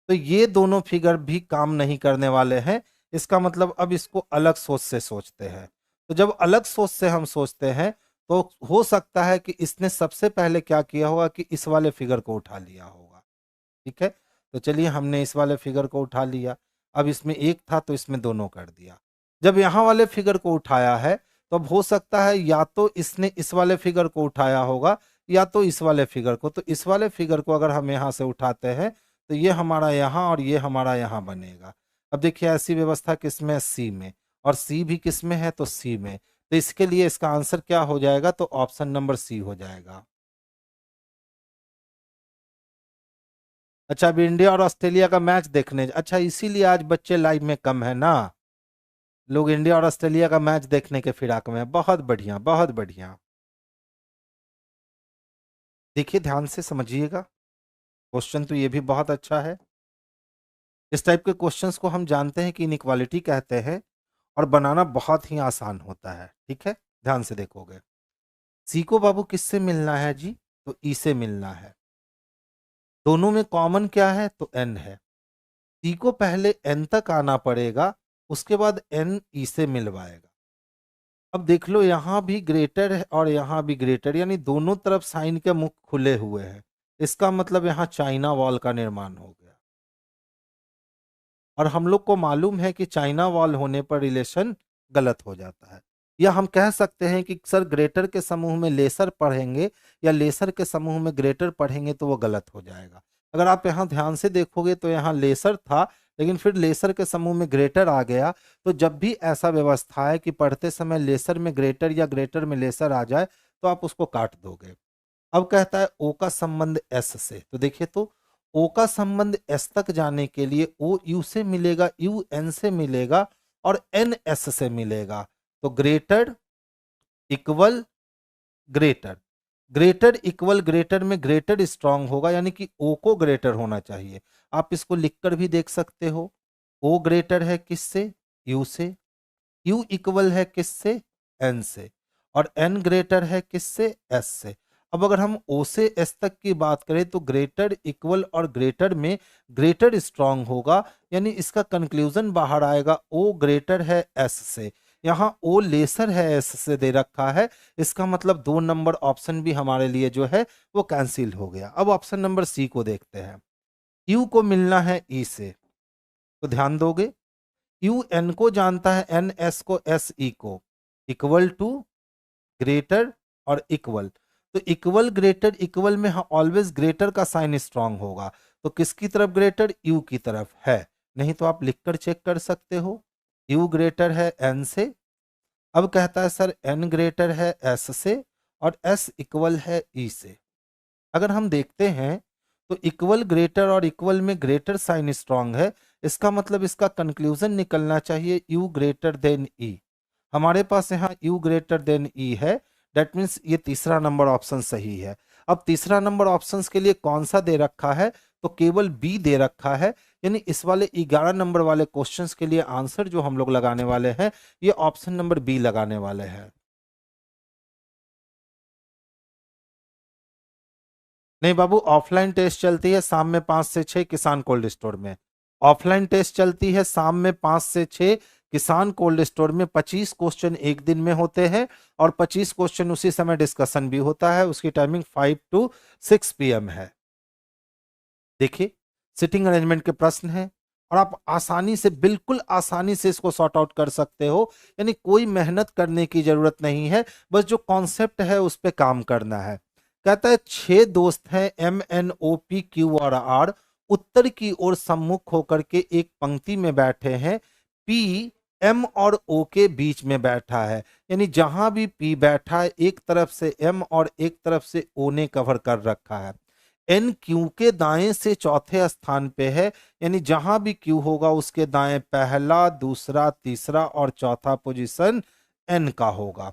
तो ये दोनों फिगर भी काम नहीं करने वाले हैं। इसका मतलब अब इसको अलग सोच से सोचते हैं। तो जब अलग सोच से हम सोचते हैं तो हो सकता है कि इसने सबसे पहले क्या किया होगा कि इस वाले फिगर को उठा लिया होगा, ठीक है। तो चलिए हमने इस वाले फिगर को उठा लिया। अब इसमें एक था तो इसमें दोनों कर दिया। जब यहाँ वाले फिगर को उठाया है तो अब हो सकता है या तो इसने इस वाले फिगर को उठाया होगा या तो इस वाले फिगर को। तो इस वाले फिगर को अगर हम यहाँ से उठाते हैं तो ये हमारा यहाँ और ये हमारा यहाँ बनेगा। अब देखिए ऐसी व्यवस्था किसमें है? सी में। और सी भी किसमें है? तो सी में। तो इसके लिए इसका आंसर क्या हो जाएगा? तो ऑप्शन नंबर सी हो जाएगा। अच्छा अब इंडिया और ऑस्ट्रेलिया का मैच देखने, अच्छा इसीलिए आज बच्चे लाइव में कम है ना, लोग इंडिया और ऑस्ट्रेलिया का मैच देखने के फिराक में हैं। बहुत बढ़िया, बहुत बढ़िया। देखिए ध्यान से समझिएगा, क्वेश्चन तो ये भी बहुत अच्छा है। इस टाइप के क्वेश्चंस को हम जानते हैं कि इनइक्वालिटी कहते हैं, और बनाना बहुत ही आसान होता है, ठीक है। ध्यान से देखोगे, सी को बाबू किससे मिलना है जी? तो ई से मिलना है। दोनों में कॉमन क्या है? तो एन है। सी को पहले एन तक आना पड़ेगा, उसके बाद एन ई से मिलवाएगा। अब देख लो यहां भी ग्रेटर है और यहां भी ग्रेटर, यानी दोनों तरफ साइन के मुख खुले हुए हैं। इसका मतलब यहां चाइना वॉल का निर्माण हो गया। और हम लोग को मालूम है कि चाइना वॉल होने पर रिलेशन गलत हो जाता है। या हम कह सकते हैं कि सर ग्रेटर के समूह में लेसर पढ़ेंगे या लेसर के समूह में ग्रेटर पढ़ेंगे तो वो गलत हो जाएगा। अगर आप यहाँ ध्यान से देखोगे तो यहाँ लेसर था, लेकिन फिर लेसर के समूह में ग्रेटर आ गया। तो जब भी ऐसा व्यवस्था है कि पढ़ते समय लेसर में ग्रेटर या ग्रेटर में लेसर आ जाए तो आप उसको काट दोगे। अब कहता है ओ का संबंध एस से, तो देखिए तो ओ का संबंध एस तक जाने के लिए ओ यू से मिलेगा, यू एन से मिलेगा और एन एस से मिलेगा। तो greater equal greater, greater equal greater में ग्रेटर स्ट्रांग होगा, यानी कि ओ को ग्रेटर होना चाहिए। आप इसको लिखकर भी देख सकते हो। ओ ग्रेटर है किससे? यू से। यू इक्वल है किससे? एन से। और एन ग्रेटर है किससे? एस से। अब अगर हम ओ से एस तक की बात करें तो ग्रेटर इक्वल और ग्रेटर में ग्रेटर स्ट्रांग होगा, यानी इसका कंक्लूजन बाहर आएगा ओ ग्रेटर है एस से। यहाँ ओ लेसर है एस से दे रखा है, इसका मतलब 2 नंबर ऑप्शन भी हमारे लिए जो है वो कैंसिल हो गया। अब ऑप्शन नंबर सी को देखते हैं। यू को मिलना है ई से, तो ध्यान दोगे यू एन को जानता है, एन एस को, एस ई को, इक्वल टू ग्रेटर और इक्वल। तो इक्वल ग्रेटर इक्वल में ऑलवेज ग्रेटर का साइन स्ट्रांग होगा। तो किसकी तरफ ग्रेटर? यू की तरफ है। नहीं तो आप लिखकर चेक कर सकते हो, यू ग्रेटर है एन से। अब कहता है सर एन ग्रेटर है एस से और एस इक्वल है ई से। अगर हम देखते हैं तो इक्वल ग्रेटर और इक्वल में ग्रेटर साइन स्ट्रांग है, इसका मतलब इसका कंक्लूजन निकलना चाहिए यू ग्रेटर देन ई। हमारे पास यहाँ यू ग्रेटर देन ई है, दैट मीन्स ये तीसरा नंबर ऑप्शन सही है। अब तीसरा नंबर ऑप्शन के लिए कौन सा दे रखा है? तो केवल बी दे रखा है, यानी इस वाले 11 नंबर वाले क्वेश्चंस के लिए आंसर जो हम लोग लगाने वाले हैं ये ऑप्शन नंबर बी लगाने वाले हैं। नहीं बाबू, ऑफलाइन टेस्ट चलती है शाम में 5 से 6 किसान कोल्ड स्टोर में। ऑफलाइन टेस्ट चलती है शाम में 5 से 6 किसान कोल्ड स्टोर में। 25 क्वेश्चन एक दिन में होते हैं और 25 क्वेश्चन उसी समय डिस्कशन भी होता है। उसकी टाइमिंग 5 to 6 PM है। देखिए, सिटिंग अरेंजमेंट के प्रश्न हैं और आप आसानी से, बिल्कुल आसानी से इसको सॉर्ट आउट कर सकते हो। यानी कोई मेहनत करने की जरूरत नहीं है, बस जो कॉन्सेप्ट है उस पर काम करना है। कहता है 6 दोस्त हैं MNOPQRR, उत्तर की ओर सम्मुख होकर के एक पंक्ति में बैठे हैं। P M और O के बीच में बैठा है। यानी जहां भी P बैठा है, एक तरफ से M और एक तरफ से O ने कवर कर रखा है। N Q के दाएं से चौथे स्थान पे है। यानी जहां भी Q होगा उसके दाएं पहला, दूसरा, तीसरा और चौथा पोजीशन N का होगा।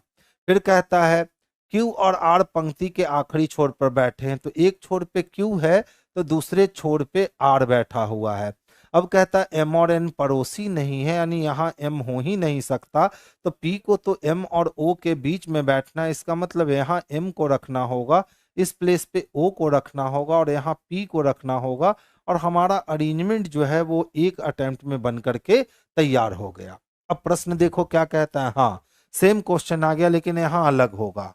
फिर कहता है Q और R पंक्ति के आखिरी छोर पर बैठे हैं। तो एक छोर पे Q है तो दूसरे छोर पे R बैठा हुआ है। अब कहता है M और N पड़ोसी नहीं है, यानी यहाँ M हो ही नहीं सकता। तो P को तो M और O के बीच में बैठना है। इसका मतलब यहाँ M को रखना होगा, इस प्लेस पे O को रखना होगा और यहाँ P को रखना होगा। और हमारा अरेंजमेंट जो है वो एक अटेम्प्ट में बन करके तैयार हो गया। अब प्रश्न देखो क्या कहता है। हाँ, सेम क्वेश्चन आ गया लेकिन यहाँ अलग होगा।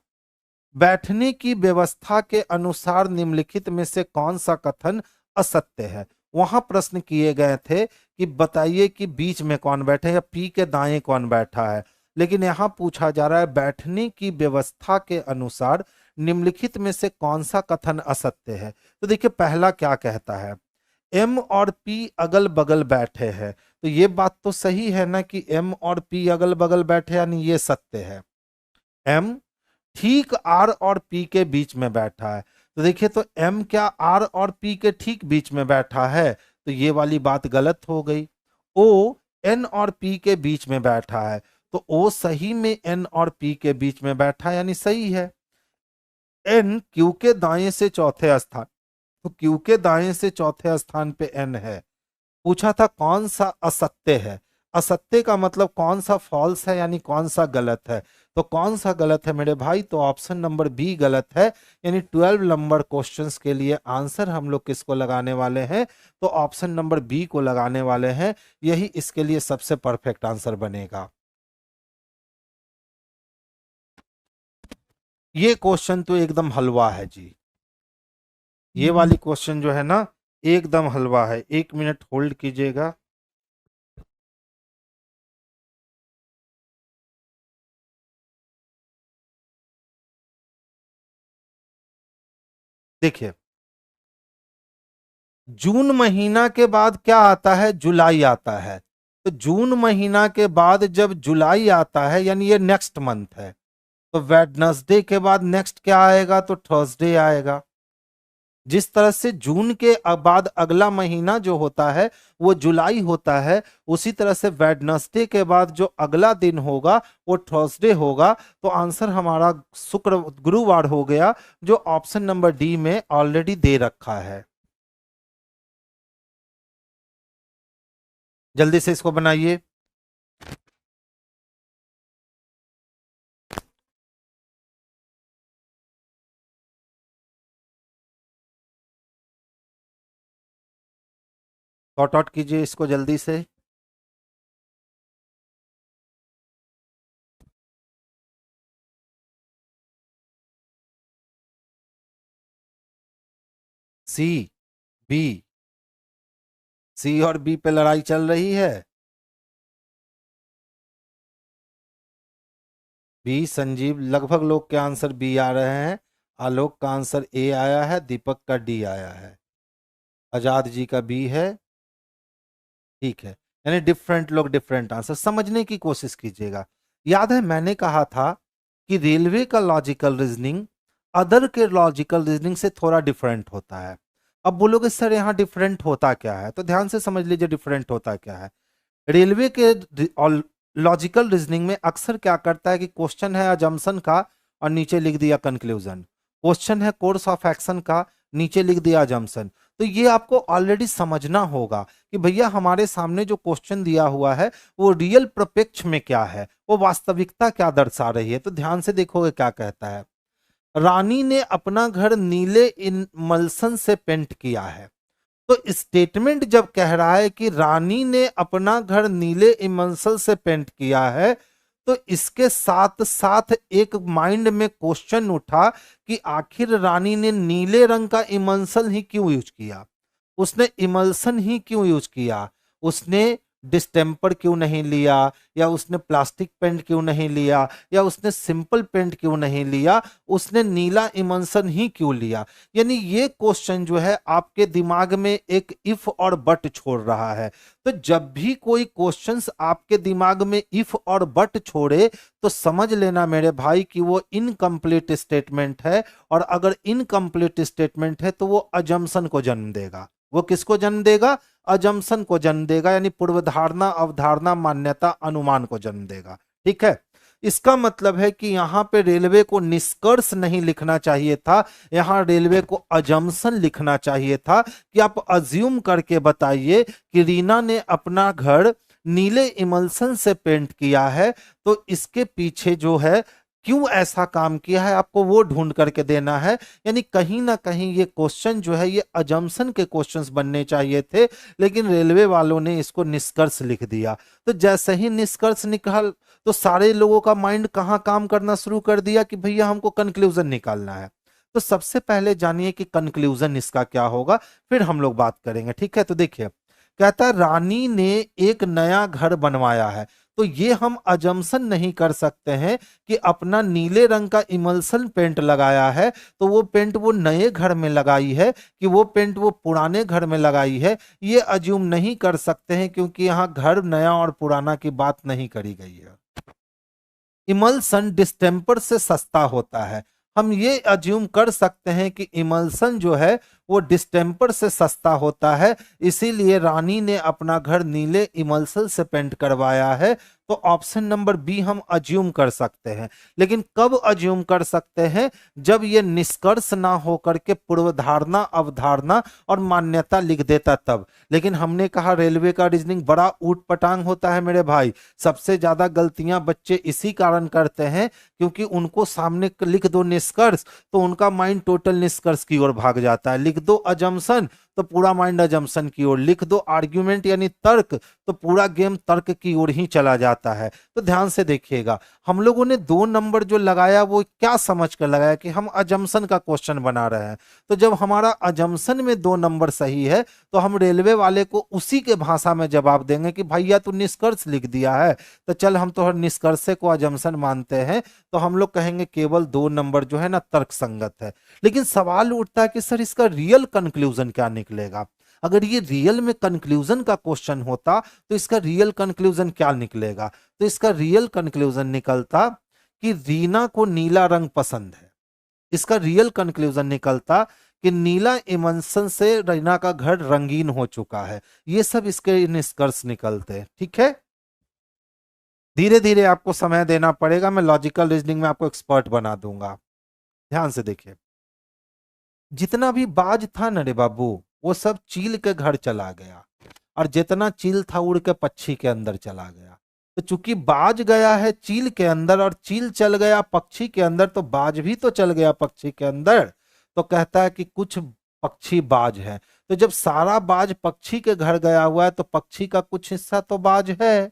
बैठने की व्यवस्था के अनुसार निम्नलिखित में से कौन सा कथन असत्य है। वहां प्रश्न किए गए थे कि बताइए कि बीच में कौन बैठे या पी के दाएं कौन बैठा है, लेकिन यहां पूछा जा रहा है बैठने की व्यवस्था के अनुसार निम्नलिखित में से कौन सा कथन असत्य है। तो देखिए पहला क्या कहता है, एम और पी अगल बगल बैठे हैं। तो ये बात तो सही है ना कि एम और पी अगल बगल बैठे, यानी ये सत्य है। एम ठीक आर और पी के बीच में बैठा है। तो देखिए, तो एम क्या आर और पी के ठीक बीच में बैठा है, तो ये वाली बात गलत हो गई। ओ एन और पी के बीच में बैठा है, तो ओ सही में एन और पी के बीच में बैठा है, यानी सही है। एन क्यू के दाएं से चौथे स्थान, तो क्यू के दाएं से चौथे स्थान पे एन है। पूछा था कौन सा असत्य है। असत्य का मतलब कौन सा फॉल्स है, यानी कौन सा गलत है। तो कौन सा गलत है मेरे भाई, तो ऑप्शन नंबर बी गलत है। यानी 12 नंबर क्वेश्चंस के लिए आंसर हम लोग किसको लगाने वाले हैं, तो ऑप्शन नंबर बी को लगाने वाले हैं। यही इसके लिए सबसे परफेक्ट आंसर बनेगा। ये क्वेश्चन तो एकदम हलवा है जी। ये वाली क्वेश्चन जो है ना एकदम हलवा है। 1 मिनट होल्ड कीजिएगा। देखिए, जून महीना के बाद क्या आता है, जुलाई आता है। तो जून महीना के बाद जब जुलाई आता है, यानी ये नेक्स्ट मंथ है, तो वेडनेसडे के बाद नेक्स्ट क्या आएगा, तो थर्सडे आएगा। जिस तरह से जून के बाद अगला महीना जो होता है वो जुलाई होता है, उसी तरह से वेडनेसडे के बाद जो अगला दिन होगा वो थर्सडे होगा। तो आंसर हमारा शुक्र गुरुवार हो गया, जो ऑप्शन नंबर डी में ऑलरेडी दे रखा है। जल्दी से इसको बनाइए। सॉर्ट आउट कीजिए इसको जल्दी से। सी, बी, सी और बी पे लड़ाई चल रही है। बी संजीव, लगभग लोग के आंसर बी आ रहे हैं। आलोक का आंसर ए आया है, दीपक का डी आया है, आजाद जी का बी है। ठीक है, यानी डिफरेंट लोग डिफरेंट आंसर। समझने की कोशिश कीजिएगा। याद है मैंने कहा था कि रेलवे का लॉजिकल रीजनिंग अदर के लॉजिकल रीजनिंग से थोड़ा डिफरेंट होता है। अब बोलोगे सर यहाँ डिफरेंट होता क्या है, तो ध्यान से समझ लीजिए डिफरेंट होता क्या है। रेलवे के लॉजिकल रीजनिंग में अक्सर क्या करता है कि क्वेश्चन है अजम्पशन का और नीचे लिख दिया कंक्लूजन। क्वेश्चन है कोर्स ऑफ एक्शन का, नीचे लिख दिया अजम्पशन। तो ये आपको ऑलरेडी समझना होगा कि भैया हमारे सामने जो क्वेश्चन दिया हुआ है वो रियल प्रपक्ष में क्या है, वो वास्तविकता क्या दर्शा रही है। तो ध्यान से देखोगे क्या कहता है। रानी ने अपना घर नीले इमल्सन से पेंट किया है। तो स्टेटमेंट जब कह रहा है कि रानी ने अपना घर नीले इमल्सन से पेंट किया है, तो इसके साथ साथ एक माइंड में क्वेश्चन उठा कि आखिर रानी ने नीले रंग का इमल्सन ही क्यों यूज किया, उसने इमल्सन ही क्यों यूज किया, उसने डिस्टेम्पर क्यों नहीं लिया, या उसने प्लास्टिक पेंट क्यों नहीं लिया, या उसने सिंपल पेंट क्यों नहीं लिया, उसने नीला इमल्सन ही क्यों लिया। यानी ये क्वेश्चन जो है आपके दिमाग में एक इफ और बट छोड़ रहा है। तो जब भी कोई क्वेश्चंस आपके दिमाग में इफ और बट छोड़े तो समझ लेना मेरे भाई कि वो इनकम्प्लीट स्टेटमेंट है, और अगर इनकम्प्लीट स्टेटमेंट है तो वो अजम्पशन को जन्म देगा। वो किसको जन्म देगा? अजम्पशन को जन्म देगा, यानी पूर्वधारणा, अवधारणा, मान्यता, अनुमान को जन्म देगा। ठीक है, इसका मतलब है कि यहां पे रेलवे को निष्कर्ष नहीं लिखना चाहिए था, यहां रेलवे को अजम्पशन लिखना चाहिए था कि आप अज्यूम करके बताइए कि रीना ने अपना घर नीले इमल्सन से पेंट किया है, तो इसके पीछे जो है क्यों ऐसा काम किया है, आपको वो ढूंढ करके देना है। यानी कहीं ना कहीं ये क्वेश्चन जो है ये अजम्पशन के क्वेश्चंस बनने चाहिए थे, लेकिन रेलवे वालों ने इसको निष्कर्ष लिख दिया। तो जैसे ही निष्कर्ष निकाल तो सारे लोगों का माइंड कहाँ काम करना शुरू कर दिया कि भैया हमको कंक्लूजन निकालना है। तो सबसे पहले जानिए कि कंक्लूजन इसका क्या होगा, फिर हम लोग बात करेंगे। ठीक है, तो देखिए कहता है रानी ने एक नया घर बनवाया है। तो ये हम अजम्पशन नहीं कर सकते हैं कि अपना नीले रंग का इमल्सन पेंट लगाया है तो वो पेंट वो नए घर में लगाई है कि वो पेंट वो पुराने घर में लगाई है, ये अज्यूम नहीं कर सकते हैं, क्योंकि यहाँ घर नया और पुराना की बात नहीं करी गई है। इमल्सन डिस्टेम्पर से सस्ता होता है, हम ये अज्यूम कर सकते हैं कि इमल्सन जो है वो डिस्टेम्पर से सस्ता होता है, इसीलिए रानी ने अपना घर नीले इमल्सन से पेंट करवाया है। तो ऑप्शन नंबर बी हम अज्यूम कर सकते हैं। लेकिन कब अज्यूम कर सकते हैं? जब ये निष्कर्ष ना हो करके पूर्वधारणा, अवधारणा और मान्यता लिख देता तब। लेकिन हमने कहा रेलवे का रीजनिंग बड़ा ऊट पटांग होता है मेरे भाई। सबसे ज्यादा गलतियां बच्चे इसी कारण करते हैं क्योंकि उनको सामने लिख दो निष्कर्ष तो उनका माइंड टोटल निष्कर्ष की ओर भाग जाता है। लिख दो अजम्पशन तो पूरा माइंड अजम्पशन की ओर, लिख दो आर्ग्यूमेंट यानी तर्क तो पूरा गेम तर्क की ओर ही चला जाता है। तो ध्यान से देखिएगा, हम लोगों ने 2 नंबर जो लगाया वो क्या समझ कर लगाया कि हम अजम्पशन का क्वेश्चन बना रहे हैं। तो जब हमारा अजम्पशन में 2 नंबर सही है तो हम रेलवे वाले को उसी के भाषा में जवाब देंगे कि भैया तू निष्कर्ष लिख दिया है तो चल हम तो हर निष्कर्ष को अजम्पशन मानते हैं। तो हम लोग कहेंगे केवल 2 नंबर जो है ना तर्क संगत है। लेकिन सवाल उठता है कि सर इसका रियल कंक्लूजन क्या निकलेगा? अगर ये रियल में कंक्लूजन का क्वेश्चन होता तो इसका रियल कंक्लूजन क्या निकलेगा? तो इसका रियल कंक्लूजन निकलता कि रीना को नीला रंग पसंद है। इसका रियल कंक्लूजन निकलता कि नीला इमल्सन से रीना का घर रंगीन हो चुका है। ये सब इसके निष्कर्ष निकलते हैं। ठीक है, धीरे धीरे आपको समय देना पड़ेगा, मैं लॉजिकल रीजनिंग में आपको एक्सपर्ट बना दूंगा। ध्यान से देखिए, जितना भी बाज था ना रे बाबू वो सब चील के घर चला गया, और जितना चील था उड़ के पक्षी के अंदर चला गया। तो चूंकि बाज गया है चील के अंदर और चील चल गया पक्षी के अंदर, तो बाज भी तो चल गया पक्षी के अंदर। तो कहता है कि कुछ पक्षी बाज है। तो जब सारा बाज पक्षी के घर गया हुआ है तो पक्षी का कुछ हिस्सा तो बाज है,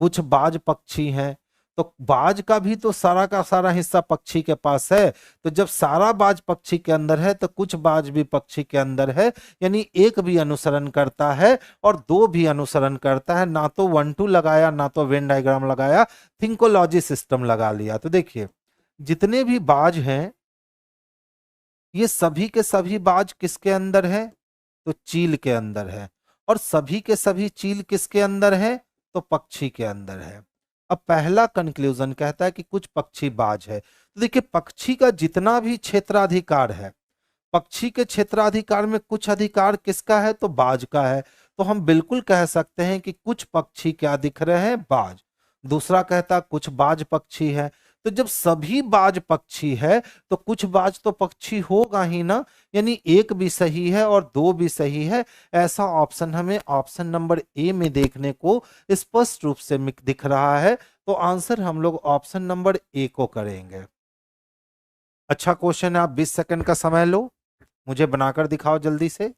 कुछ बाज पक्षी हैं। तो बाज का भी तो सारा का सारा हिस्सा पक्षी के पास है। तो जब सारा बाज पक्षी के अंदर है तो कुछ बाज भी पक्षी के अंदर है, यानी एक भी अनुसरण करता है और 2 भी अनुसरण करता है। ना तो 1 2 लगाया ना तो वेन डायग्राम लगाया, थिंकोलॉजी सिस्टम लगा लिया। तो देखिए जितने भी बाज हैं ये सभी के सभी बाज किसके अंदर है? तो चील के अंदर है। और सभी के सभी चील किसके अंदर है? तो पक्षी के अंदर है। अब पहला कंक्लूजन कहता है कि कुछ पक्षी बाज है। तो देखिए पक्षी का जितना भी क्षेत्राधिकार है, पक्षी के क्षेत्राधिकार में कुछ अधिकार किसका है? तो बाज का है। तो हम बिल्कुल कह सकते हैं कि कुछ पक्षी क्या दिख रहे हैं? बाज। दूसरा कहता कुछ बाज पक्षी है। तो जब सभी बाज पक्षी है तो कुछ बाज तो पक्षी होगा ही ना, यानी एक भी सही है और 2 भी सही है। ऐसा ऑप्शन हमें ऑप्शन नंबर ए में देखने को स्पष्ट रूप से दिख रहा है। तो आंसर हम लोग ऑप्शन नंबर ए को करेंगे। अच्छा क्वेश्चन है, आप 20 सेकंड का समय लो, मुझे बनाकर दिखाओ जल्दी से।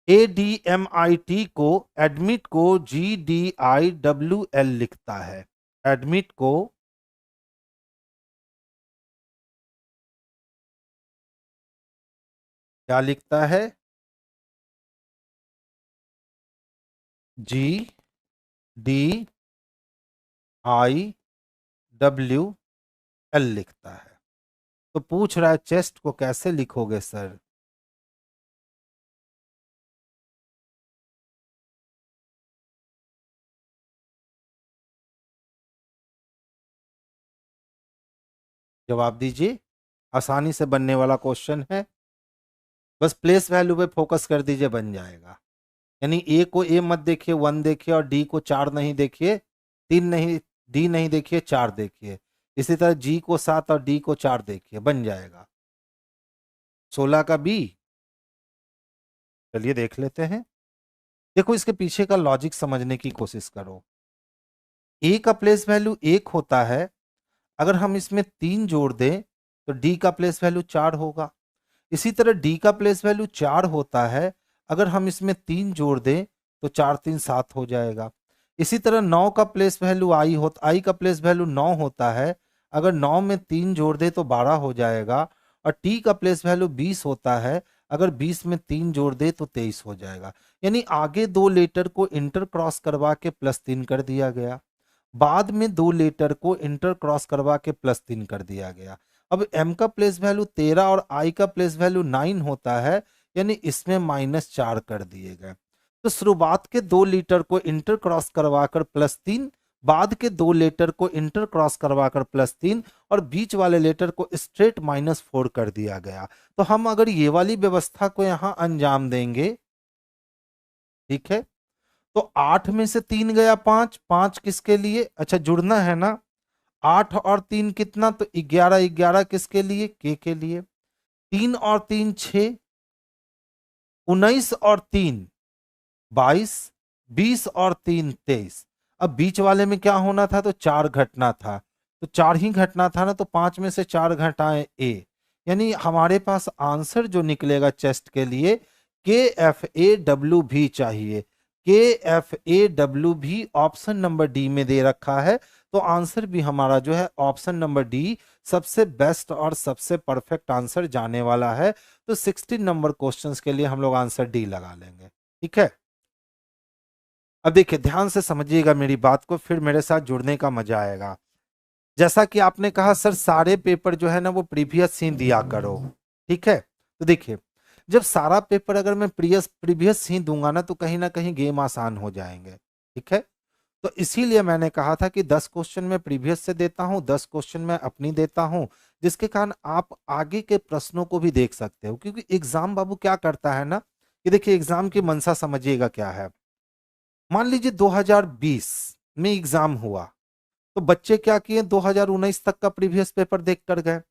ADMIT को, एडमिट को GDIWL लिखता है। एडमिट को क्या लिखता है? GDIWL लिखता है। तो पूछ रहा है चेस्ट को कैसे लिखोगे सर? जवाब दीजिए, आसानी से बनने वाला क्वेश्चन है, बस प्लेस वैल्यू पे फोकस कर दीजिए, बन जाएगा। यानी ए को ए मत देखिए, 1 देखिए, और डी को 4 नहीं देखिए, 3 नहीं, डी नहीं देखिए, 4 देखिए। इसी तरह जी को 7 और डी को 4 देखिए, बन जाएगा 16 का बी। चलिए देख लेते हैं। देखो इसके पीछे का लॉजिक समझने की कोशिश करो। ए का प्लेस वैल्यू 1 होता है, अगर हम इसमें 3 जोड़ दें तो डी का प्लेस वैल्यू 4 होगा। इसी तरह डी का प्लेस वैल्यू 4 होता है, अगर हम इसमें 3 जोड़ दें तो 4 3 7 हो जाएगा। इसी तरह 9 का प्लेस वैल्यू आई का प्लेस वैल्यू 9 होता है, अगर 9 में 3 जोड़ दे तो 12 हो जाएगा। और टी का प्लेस वैल्यू 20 होता है, अगर 20 में 3 जोड़ दे तो 23 हो जाएगा। यानी आगे 2 लेटर को इंटर क्रॉस करवा के +3 कर दिया गया, बाद में 2 लेटर को इंटर क्रॉस करवा के +3 कर दिया गया। अब m का प्लेस वैल्यू 13 और i का प्लेस वैल्यू 9 होता है, यानी इसमें -4 कर दिए गए। तो शुरुआत के 2 लीटर को इंटर क्रॉस करवाकर +3, बाद के 2 लेटर को इंटर क्रॉस करवाकर +3, और बीच वाले लेटर को स्ट्रेट -4 कर दिया गया। तो हम अगर ये वाली व्यवस्था को यहाँ अंजाम देंगे, ठीक है, तो 8 में से 3 गया 5, 5 किसके लिए? अच्छा जुड़ना है ना, 8 और 3 कितना, तो 11, 11 किसके लिए? के लिए। 3 और 3 6, 19 और 3 22, 20 और 3 23। अब बीच वाले में क्या होना था? तो 4 घटना था, तो 4 ही घटना था ना, तो 5 में से 4 घटाएं ए, यानी हमारे पास आंसर जो निकलेगा चेस्ट के लिए KFAW चाहिए। KFAW ऑप्शन नंबर डी में दे रखा है, तो आंसर भी हमारा जो है ऑप्शन नंबर डी सबसे बेस्ट और सबसे परफेक्ट आंसर जाने वाला है। तो 16 नंबर क्वेश्चंस के लिए हम लोग आंसर डी लगा लेंगे, ठीक है। अब देखिए ध्यान से समझिएगा मेरी बात को, फिर मेरे साथ जुड़ने का मजा आएगा। जैसा कि आपने कहा सर सारे पेपर जो है ना वो प्रीवियस ही दिया करो, ठीक है। तो देखिए जब सारा पेपर अगर मैं प्रीवियस ही दूंगा ना कहीं गेम आसान हो जाएंगे, ठीक है। तो इसीलिए मैंने कहा था कि 10 क्वेश्चन मैं प्रीवियस से देता हूं, 10 क्वेश्चन मैं अपनी देता हूं, जिसके कारण आप आगे के प्रश्नों को भी देख सकते हो। क्योंकि एग्जाम बाबू क्या करता है ना, कि देखिए एग्जाम की मंशा समझिएगा क्या है। मान लीजिए 2020 में एग्जाम हुआ, तो बच्चे क्या किए, 2019 तक का प्रीवियस पेपर देख कर गए,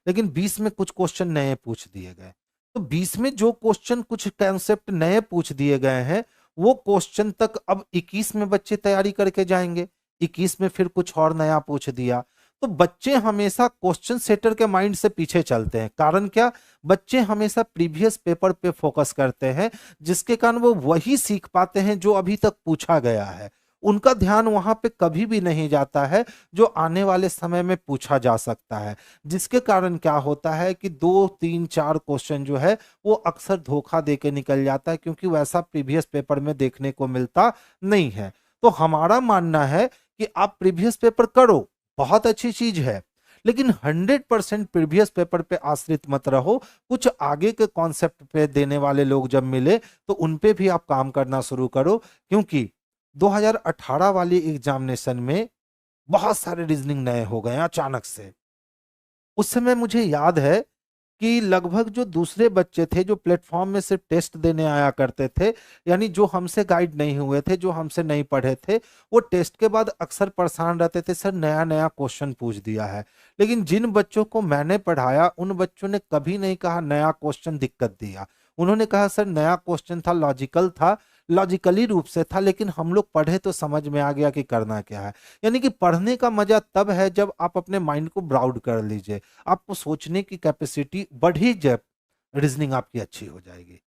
लेकिन 20 में कुछ क्वेश्चन नए पूछ दिए गए। तो 20 में जो क्वेश्चन कुछ कॉन्सेप्ट नए पूछ दिए गए हैं, वो क्वेश्चन तक अब 21 में बच्चे तैयारी करके जाएंगे। 21 में फिर कुछ और नया पूछ दिया, तो बच्चे हमेशा क्वेश्चन सेटर के माइंड से पीछे चलते हैं। कारण क्या? बच्चे हमेशा प्रीवियस पेपर पे फोकस करते हैं, जिसके कारण वो वही सीख पाते हैं जो अभी तक पूछा गया है। उनका ध्यान वहां पे कभी भी नहीं जाता है जो आने वाले समय में पूछा जा सकता है। जिसके कारण क्या होता है कि 2 3 4 क्वेश्चन जो है वो अक्सर धोखा दे के निकल जाता है, क्योंकि वैसा प्रीवियस पेपर में देखने को मिलता नहीं है। तो हमारा मानना है कि आप प्रीवियस पेपर करो, बहुत अच्छी चीज है, लेकिन 100% प्रीवियस पेपर पे आश्रित मत रहो। कुछ आगे के कॉन्सेप्ट पे देने वाले लोग जब मिले तो उन पे भी आप काम करना शुरू करो। क्योंकि 2018 वाली एग्जामिनेशन में बहुत सारे रीजनिंग नए हो गए अचानक से। उस समय मुझे याद है कि लगभग जो दूसरे बच्चे थे जो प्लेटफॉर्म में सिर्फ टेस्ट देने आया करते थे, यानी जो हमसे गाइड नहीं हुए थे, जो हमसे नहीं पढ़े थे, वो टेस्ट के बाद अक्सर परेशान रहते थे, सर नया नया क्वेश्चन पूछ दिया है। लेकिन जिन बच्चों को मैंने पढ़ाया उन बच्चों ने कभी नहीं कहा नया क्वेश्चन दिक्कत दिया। उन्होंने कहा सर नया क्वेश्चन था, लॉजिकल था, लॉजिकली रूप से था, लेकिन हम लोग पढ़े तो समझ में आ गया कि करना क्या है। यानी कि पढ़ने का मजा तब है जब आप अपने माइंड को ब्राउड कर लीजिए, आपको सोचने की कैपेसिटी बढ़ी, जब रीजनिंग आपकी अच्छी हो जाएगी।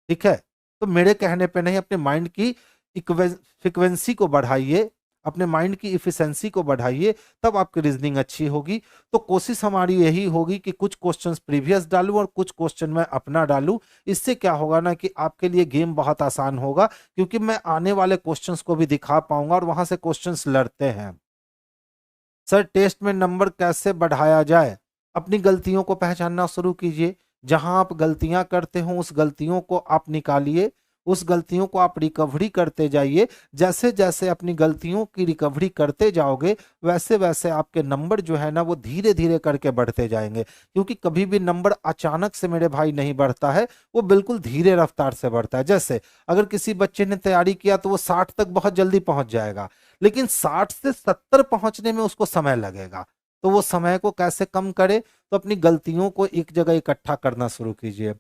ठीक है, तो मेरे कहने पे नहीं, अपने माइंड की फ्रिक्वेंसी को बढ़ाइए, अपने माइंड की इफिशिएंसी को बढ़ाइए, तब आपकी रीजनिंग अच्छी होगी। तो कोशिश हमारी यही होगी कि कुछ क्वेश्चंस प्रीवियस डालूं और कुछ क्वेश्चन मैं अपना डालूं। इससे क्या होगा ना कि आपके लिए गेम बहुत आसान होगा, क्योंकि मैं आने वाले क्वेश्चंस को भी दिखा पाऊंगा और वहां से क्वेश्चंस लड़ते हैं। सर टेस्ट में नंबर कैसे बढ़ाया जाए? अपनी गलतियों को पहचानना शुरू कीजिए, जहां आप गलतियां करते हो उस गलतियों को आप निकालिए, उस गलतियों को आप रिकवरी करते जाइए। जैसे जैसे अपनी गलतियों की रिकवरी करते जाओगे, वैसे वैसे आपके नंबर जो है ना वो धीरे धीरे करके बढ़ते जाएंगे। क्योंकि कभी भी नंबर अचानक से मेरे भाई नहीं बढ़ता है, वो बिल्कुल धीरे रफ्तार से बढ़ता है। जैसे अगर किसी बच्चे ने तैयारी किया तो वो 60 तक बहुत जल्दी पहुंच जाएगा, लेकिन 60 से 70 पहुंचने में उसको समय लगेगा। तो वो समय को कैसे कम करे? तो अपनी गलतियों को एक जगह इकट्ठा करना शुरू कीजिए।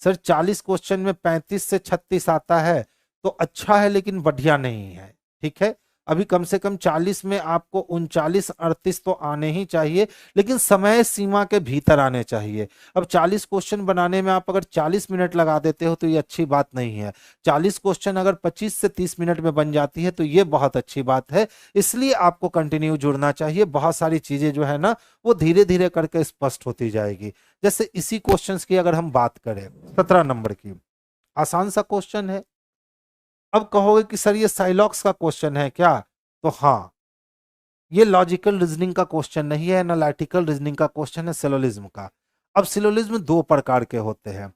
सर 40 क्वेश्चन में 35 से 36 आता है तो अच्छा है, लेकिन बढ़िया नहीं है। ठीक है, अभी कम से कम 40 में आपको 39 38 तो आने ही चाहिए, लेकिन समय सीमा के भीतर आने चाहिए। अब 40 क्वेश्चन बनाने में आप अगर 40 मिनट लगा देते हो तो ये अच्छी बात नहीं है। 40 क्वेश्चन अगर 25 से 30 मिनट में बन जाती है तो ये बहुत अच्छी बात है। इसलिए आपको कंटिन्यू जुड़ना चाहिए, बहुत सारी चीजें जो है ना वो धीरे धीरे करके स्पष्ट होती जाएगी। जैसे इसी क्वेश्चंस की अगर हम बात करें, 17 नंबर की, आसान सा क्वेश्चन है। अब कहोगे कि सर ये साइलॉक्स का क्वेश्चन है क्या? तो हाँ, ये लॉजिकल रीजनिंग का क्वेश्चन नहीं है, एनालिटिकल रीजनिंग का क्वेश्चन है, सिलोलिज्म का। अब सिलोलिज्म दो प्रकार के होते हैं,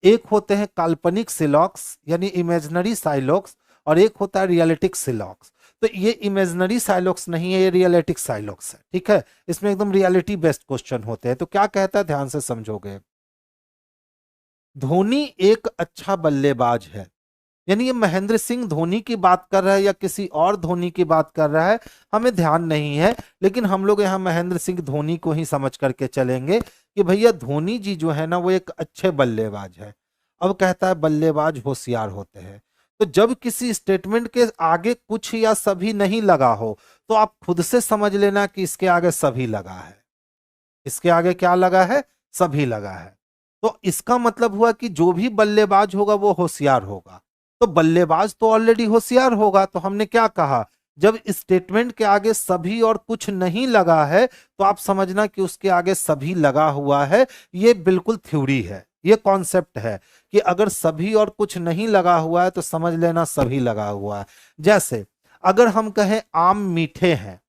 एक होते हैं काल्पनिक सिलॉक्स यानी इमेजिनरी साइलॉक्स, और एक होता है रियलिटिक सिलॉक्स। तो ये इमेजिनरी साइलॉक्स नहीं है, ये रियलिटिक साइलॉक्स है। ठीक है, इसमें एकदम रियलिटी बेस्ड क्वेश्चन होते हैं। तो क्या कहता है, ध्यान से समझोगे। धोनी एक अच्छा बल्लेबाज है, यानी ये महेंद्र सिंह धोनी की बात कर रहा है या किसी और धोनी की बात कर रहा है, हमें ध्यान नहीं है, लेकिन हम लोग यहाँ महेंद्र सिंह धोनी को ही समझ करके चलेंगे कि भैया धोनी जी जो है ना वो एक अच्छे बल्लेबाज है। अब कहता है बल्लेबाज होशियार होते हैं। तो जब किसी स्टेटमेंट के आगे कुछ या सभी नहीं लगा हो, तो आप खुद से समझ लेना कि इसके आगे सभी लगा है। इसके आगे क्या लगा है? सभी लगा है। तो इसका मतलब हुआ कि जो भी बल्लेबाज होगा वो होशियार होगा। तो बल्लेबाज तो ऑलरेडी होशियार होगा। तो हमने क्या कहा, जब स्टेटमेंट के आगे सभी और कुछ नहीं लगा है तो आप समझना कि उसके आगे सभी लगा हुआ है। ये बिल्कुल थ्योरी है, ये कॉन्सेप्ट है कि अगर सभी और कुछ नहीं लगा हुआ है तो समझ लेना सभी लगा हुआ है। जैसे अगर हम कहें आम मीठे हैं,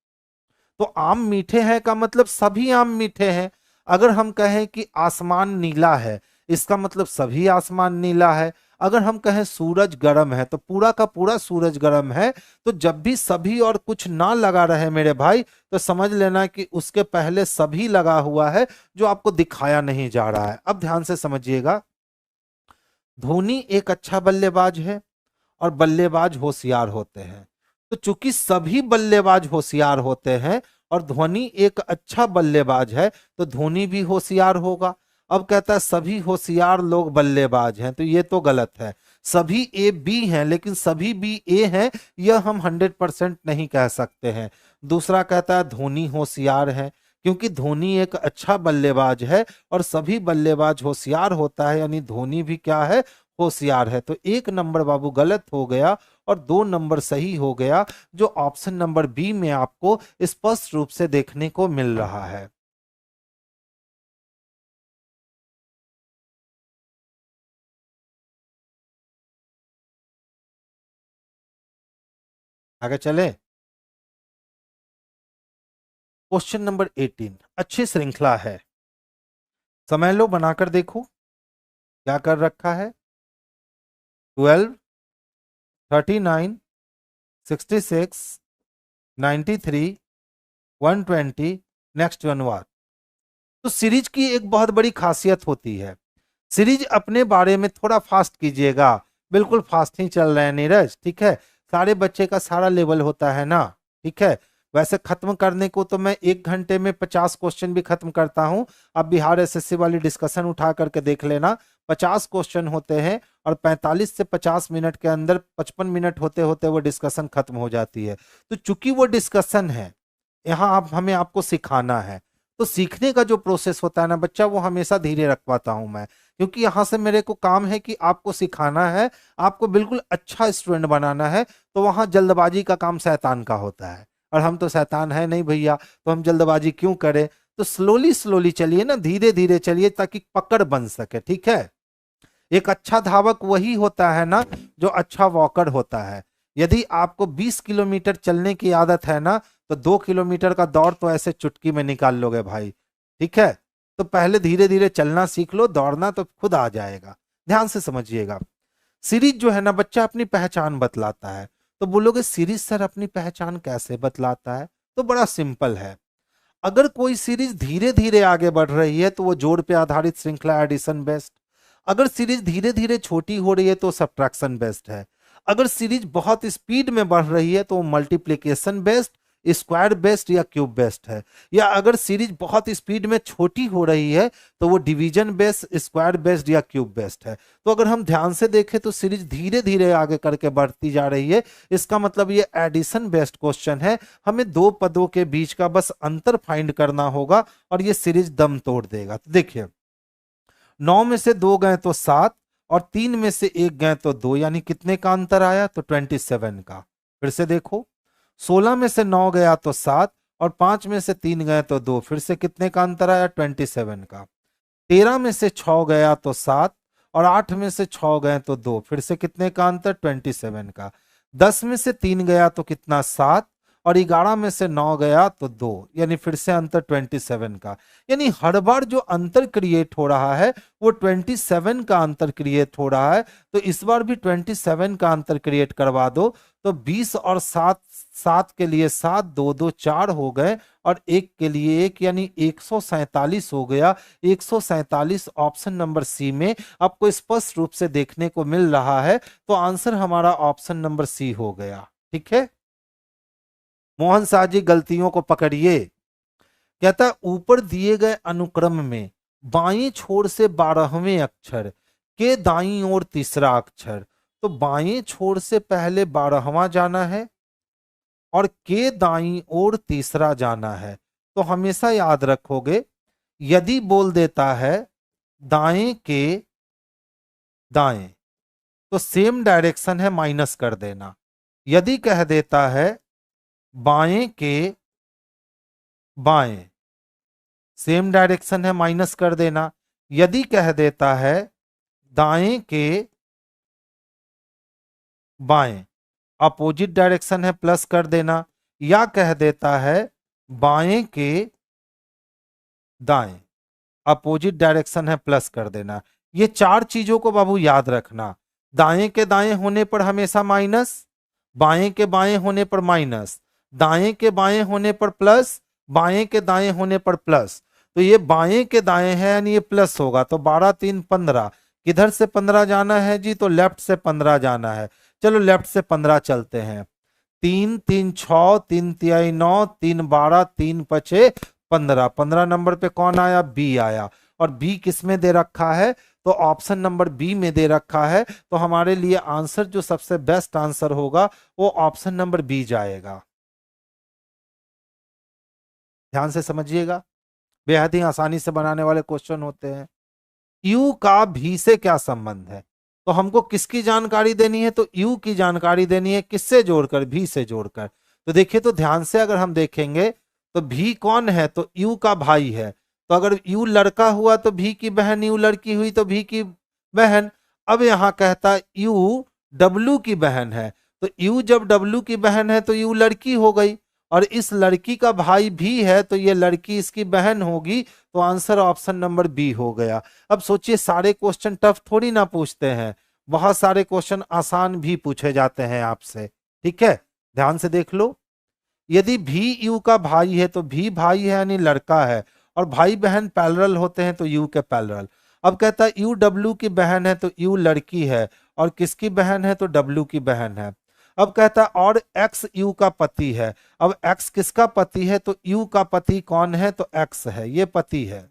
तो आम मीठे हैं का मतलब सभी आम मीठे हैं। अगर हम कहें कि आसमान नीला है, इसका मतलब सभी आसमान नीला है। अगर हम कहें सूरज गर्म है तो पूरा का पूरा सूरज गर्म है। तो जब भी सभी और कुछ ना लगा रहे मेरे भाई, तो समझ लेना कि उसके पहले सभी लगा हुआ है, जो आपको दिखाया नहीं जा रहा है। अब ध्यान से समझिएगा, धोनी एक अच्छा बल्लेबाज है और बल्लेबाज होशियार होते हैं। तो चूंकि सभी बल्लेबाज होशियार होते हैं और धोनी एक अच्छा बल्लेबाज है, तो धोनी भी होशियार होगा। अब कहता है सभी होशियार लोग बल्लेबाज हैं, तो ये तो गलत है। सभी ए बी हैं, लेकिन सभी बी ए हैं, यह हम 100% नहीं कह सकते हैं। दूसरा कहता है धोनी होशियार है, क्योंकि धोनी एक अच्छा बल्लेबाज है और सभी बल्लेबाज होशियार होता है, यानी धोनी भी क्या है? होशियार है। तो एक नंबर बाबू गलत हो गया और दो नंबर सही हो गया, जो ऑप्शन नंबर बी में आपको स्पष्ट रूप से देखने को मिल रहा है। आगे चले, क्वेश्चन नंबर 18 अच्छी श्रृंखला है। समय लो, बनाकर देखो क्या कर रखा है। 12, 39, 66, 93, 120, नेक्स्ट वन वार। तो सीरीज की एक बहुत बड़ी खासियत होती है, सीरीज अपने बारे में थोड़ा फास्ट कीजिएगा। बिल्कुल फास्ट ही चल रहे हैं नीरज, ठीक है। सारे बच्चे का सारा लेवल होता है ना, ठीक है। वैसे खत्म करने को तो मैं 1 घंटे में 50 क्वेश्चन भी खत्म करता हूं। अब बिहार एसएससी वाली डिस्कशन उठा करके देख लेना, 50 क्वेश्चन होते हैं और 45 से 50 मिनट के अंदर 55 मिनट होते होते वो डिस्कशन खत्म हो जाती है। तो चूंकि वो डिस्कशन है, यहाँ आप हमें आपको सिखाना है, तो सीखने का जो प्रोसेस होता है ना बच्चा, वो हमेशा धीरे रखवाता हूं मैं, क्योंकि यहाँ से मेरे को काम है कि आपको सिखाना है, आपको बिल्कुल अच्छा स्टूडेंट बनाना है। तो वहां जल्दबाजी का काम शैतान का होता है, और हम तो शैतान है नहीं भैया, तो हम जल्दबाजी क्यों करें। तो स्लोली स्लोली चलिए ना, धीरे धीरे चलिए, ताकि पकड़ बन सके, ठीक है। एक अच्छा धावक वही होता है ना जो अच्छा वॉकर होता है। यदि आपको 20 किलोमीटर चलने की आदत है ना, तो 2 किलोमीटर का दौड़ तो ऐसे चुटकी में निकाल लोगे भाई, ठीक है। तो पहले धीरे धीरे चलना सीख लो, दौड़ना तो खुद आ जाएगा। ध्यान से समझिएगा, सीरीज जो है ना बच्चा अपनी पहचान बतलाता है। तो बोलोगे सीरीज सर अपनी पहचान कैसे बतलाता है, तो बड़ा सिंपल है। अगर कोई सीरीज धीरे धीरे आगे बढ़ रही है तो वो जोड़ पे आधारित श्रृंखला एडिशन बेस्ड। अगर सीरीज धीरे धीरे छोटी हो रही है तो सब्ट्रैक्शन बेस्ड है। अगर सीरीज बहुत स्पीड में बढ़ रही है तो वो मल्टीप्लिकेशन बेस्ड, स्क्वायर बेस्ड या क्यूब बेस्ड है। या अगर सीरीज बहुत स्पीड में छोटी हो रही है तो वो डिवीजन बेस्ड, स्क्वायर बेस्ड या क्यूब बेस्ड है। तो अगर हम ध्यान से देखें तो सीरीज धीरे धीरे आगे करके बढ़ती जा रही है, इसका मतलब ये एडिशन बेस्ड क्वेश्चन है। हमें दो पदों के बीच का बस अंतर फाइंड करना होगा और ये सीरीज दम तोड़ देगा। तो देखिए, 9 में से 2 गए तो 7, और 3 में से 1 गए तो 2, यानी कितने का अंतर आया, तो 27 का। फिर से देखो, 16 में से 9 गया तो 7, और 5 में से 3 गए तो 2, फिर से कितने का अंतर आया, 27 का। 13 में से 6 गया तो 7, और 8 में से 6 गए तो 2, फिर से कितने का अंतर, 27 का। 10 में से 3 गया तो कितना, 7, और 11 में से 9 गया तो 2, यानी फिर से अंतर 27 का। यानी हर बार जो अंतर क्रिएट हो रहा है वो 27 का अंतर क्रिएट हो रहा है। तो इस बार भी 27 का अंतर क्रिएट करवा दो। तो 20 और 7, 7 के लिए 7, 2 2 4 हो गए, और 1 के लिए 1, यानी 147 हो गया। 147 ऑप्शन नंबर सी में आपको स्पष्ट रूप से देखने को मिल रहा है। तो आंसर हमारा ऑप्शन नंबर सी हो गया, ठीक है। मोहन शाह जी गलतियों को पकड़िए। कहता ऊपर दिए गए अनुक्रम में बाएं छोर से 12वें अक्षर के दाईं ओर तीसरा अक्षर। तो बाएं छोर से पहले 12वां जाना है और के दाईं ओर तीसरा जाना है। तो हमेशा याद रखोगे, यदि बोल देता है दाएं के दाएं तो सेम डायरेक्शन है, माइनस कर देना। यदि कह देता है बाएं के बाएं, सेम डायरेक्शन है, माइनस कर देना। यदि कह देता है दाएं के बाएं, अपोजिट डायरेक्शन है, प्लस कर देना। या कह देता है बाएं के दाएं, अपोजिट डायरेक्शन है, प्लस कर देना। ये 4 चीजों को बाबू याद रखना। दाएं के दाएं होने पर हमेशा माइनस, बाएं के बाएं होने पर माइनस, दाएं के बाएं होने पर प्लस, बाएं के दाएं होने पर प्लस। तो ये बाएं के दाएं है यानी ये प्लस होगा। तो 12 3 15, किधर से 15 जाना है जी, तो लेफ्ट से 15 जाना है। चलो लेफ्ट से 15 चलते हैं। 3 3 6, 3 3 9, 3 12, 3 5 15। 15 नंबर पे कौन आया, बी आया। और बी किस में दे रखा है, तो ऑप्शन नंबर बी में दे रखा है। तो हमारे लिए आंसर जो सबसे बेस्ट आंसर होगा वो ऑप्शन नंबर बी जाएगा। ध्यान से समझिएगा, बेहद ही आसानी से बनाने वाले क्वेश्चन होते हैं। यू का भी से क्या संबंध है, तो हमको किसकी जानकारी देनी है, तो यू की जानकारी देनी है। किससे जोड़कर, भी से जोड़कर। तो देखिए, तो ध्यान से अगर हम देखेंगे तो भी कौन है, तो यू का भाई है। तो अगर यू लड़का हुआ तो भी की बहन, यू लड़की हुई तो भी की बहन। अब यहां कहता यू डब्लू की बहन है, तो यू जब डब्लू की बहन है तो यू लड़की हो गई, और इस लड़की का भाई भी है तो ये लड़की इसकी बहन होगी। तो आंसर ऑप्शन नंबर बी हो गया। अब सोचिए, सारे क्वेश्चन टफ थोड़ी ना पूछते हैं, बहुत सारे क्वेश्चन आसान भी पूछे जाते हैं आपसे, ठीक है। ध्यान से देख लो, यदि भी यू का भाई है तो भी भाई है यानी लड़का है, और भाई बहन पैरेलल होते हैं तो यू के पैरेलल। अब कहता है यू डब्लू की बहन है तो यू लड़की है, और किसकी बहन है, तो डब्लू की बहन है। अब कहता है और एक्स यू का पति है। अब एक्स किसका पति है, तो यू का पति कौन है, तो एक्स है, ये पति है।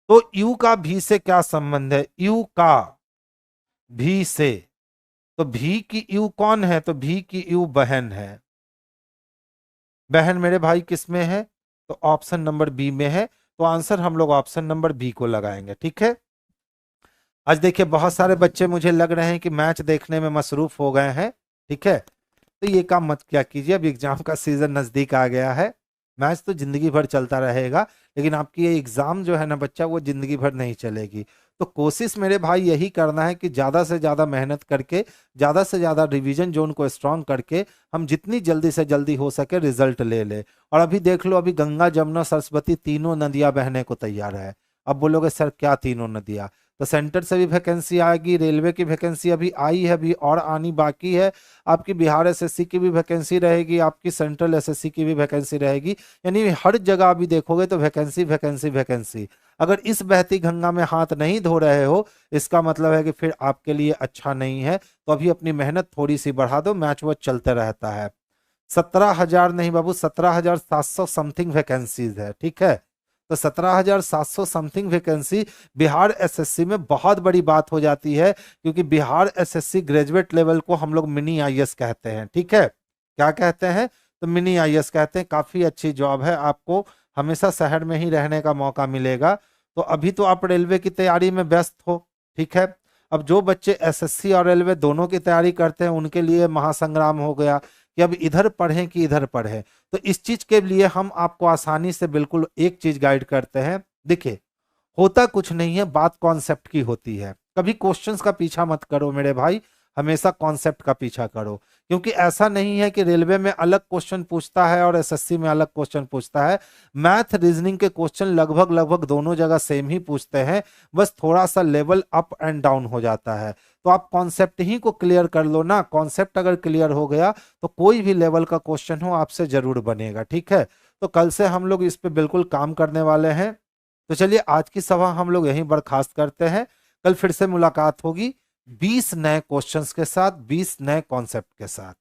तो यू का भी से क्या संबंध है, यू का भी से, तो भी की यू कौन है? तो भी की यू बहन है। बहन मेरे भाई किस में है? तो ऑप्शन नंबर बी में है। तो आंसर हम लोग ऑप्शन नंबर बी को लगाएंगे। ठीक है। आज देखिए बहुत सारे बच्चे मुझे लग रहे हैं कि मैच देखने में मसरूफ हो गए हैं। ठीक है, तो ये काम मत क्या कीजिए, अब एग्जाम का सीजन नजदीक आ गया है। मैच तो जिंदगी भर चलता रहेगा, लेकिन आपकी ये एग्जाम जो है ना बच्चा, वो जिंदगी भर नहीं चलेगी। तो कोशिश मेरे भाई यही करना है कि ज्यादा से ज्यादा मेहनत करके, ज्यादा से ज्यादा रिवीजन जोन को स्ट्रांग करके हम जितनी जल्दी से जल्दी हो सके रिजल्ट ले ले। और अभी देख लो, अभी गंगा जमुना सरस्वती तीनों नदियां बहने को तैयार है। अब बोलोगे सर क्या तीनों नदियां? तो सेंटर से भी वैकेंसी आएगी, रेलवे की वैकेंसी अभी आई है, अभी और आनी बाकी है। आपकी बिहार एसएससी की भी वैकेंसी रहेगी, आपकी सेंट्रल एसएससी की भी वैकेंसी रहेगी। यानी हर जगह अभी देखोगे तो वैकेंसी वैकेंसी वैकेंसी। अगर इस बहती गंगा में हाथ नहीं धो रहे हो, इसका मतलब है कि फिर आपके लिए अच्छा नहीं है। तो अभी अपनी मेहनत थोड़ी सी बढ़ा दो, मैच वो चलते रहता है। 17,000 नहीं बाबू, 17,700 समथिंग वैकेंसीज है। ठीक है, तो 17,700 समथिंग वैकेंसी बिहार एसएससी में बहुत बड़ी बात हो जाती है, क्योंकि बिहार एसएससी ग्रेजुएट लेवल को हम लोग मिनी आईएएस कहते हैं। ठीक है, क्या कहते हैं? तो मिनी आईएएस कहते हैं। काफी अच्छी जॉब है, आपको हमेशा शहर में ही रहने का मौका मिलेगा। तो अभी तो आप रेलवे की तैयारी में व्यस्त हो। ठीक है, अब जो बच्चे एसएससी और रेलवे दोनों की तैयारी करते हैं, उनके लिए महासंग्राम हो गया कि अब इधर पढ़ें कि इधर पढ़ें। तो इस चीज के लिए हम आपको आसानी से बिल्कुल एक चीज गाइड करते हैं। देखिए, होता कुछ नहीं है, बात कॉन्सेप्ट की होती है। कभी क्वेश्चंस का पीछा मत करो मेरे भाई, हमेशा कॉन्सेप्ट का पीछा करो। क्योंकि ऐसा नहीं है कि रेलवे में अलग क्वेश्चन पूछता है और एसएससी में अलग क्वेश्चन पूछता है। मैथ रीजनिंग के क्वेश्चन लगभग लगभग दोनों जगह सेम ही पूछते हैं, बस थोड़ा सा लेवल अप एंड डाउन हो जाता है। तो आप कॉन्सेप्ट ही को क्लियर कर लो ना। कॉन्सेप्ट अगर क्लियर हो गया तो कोई भी लेवल का क्वेश्चन हो आपसे जरूर बनेगा। ठीक है, तो कल से हम लोग इस पे बिल्कुल काम करने वाले हैं। तो चलिए आज की सभा हम लोग यहीं बर्खास्त करते हैं। कल फिर से मुलाकात होगी 20 नए क्वेश्चंस के साथ, 20 नए कॉन्सेप्ट के साथ।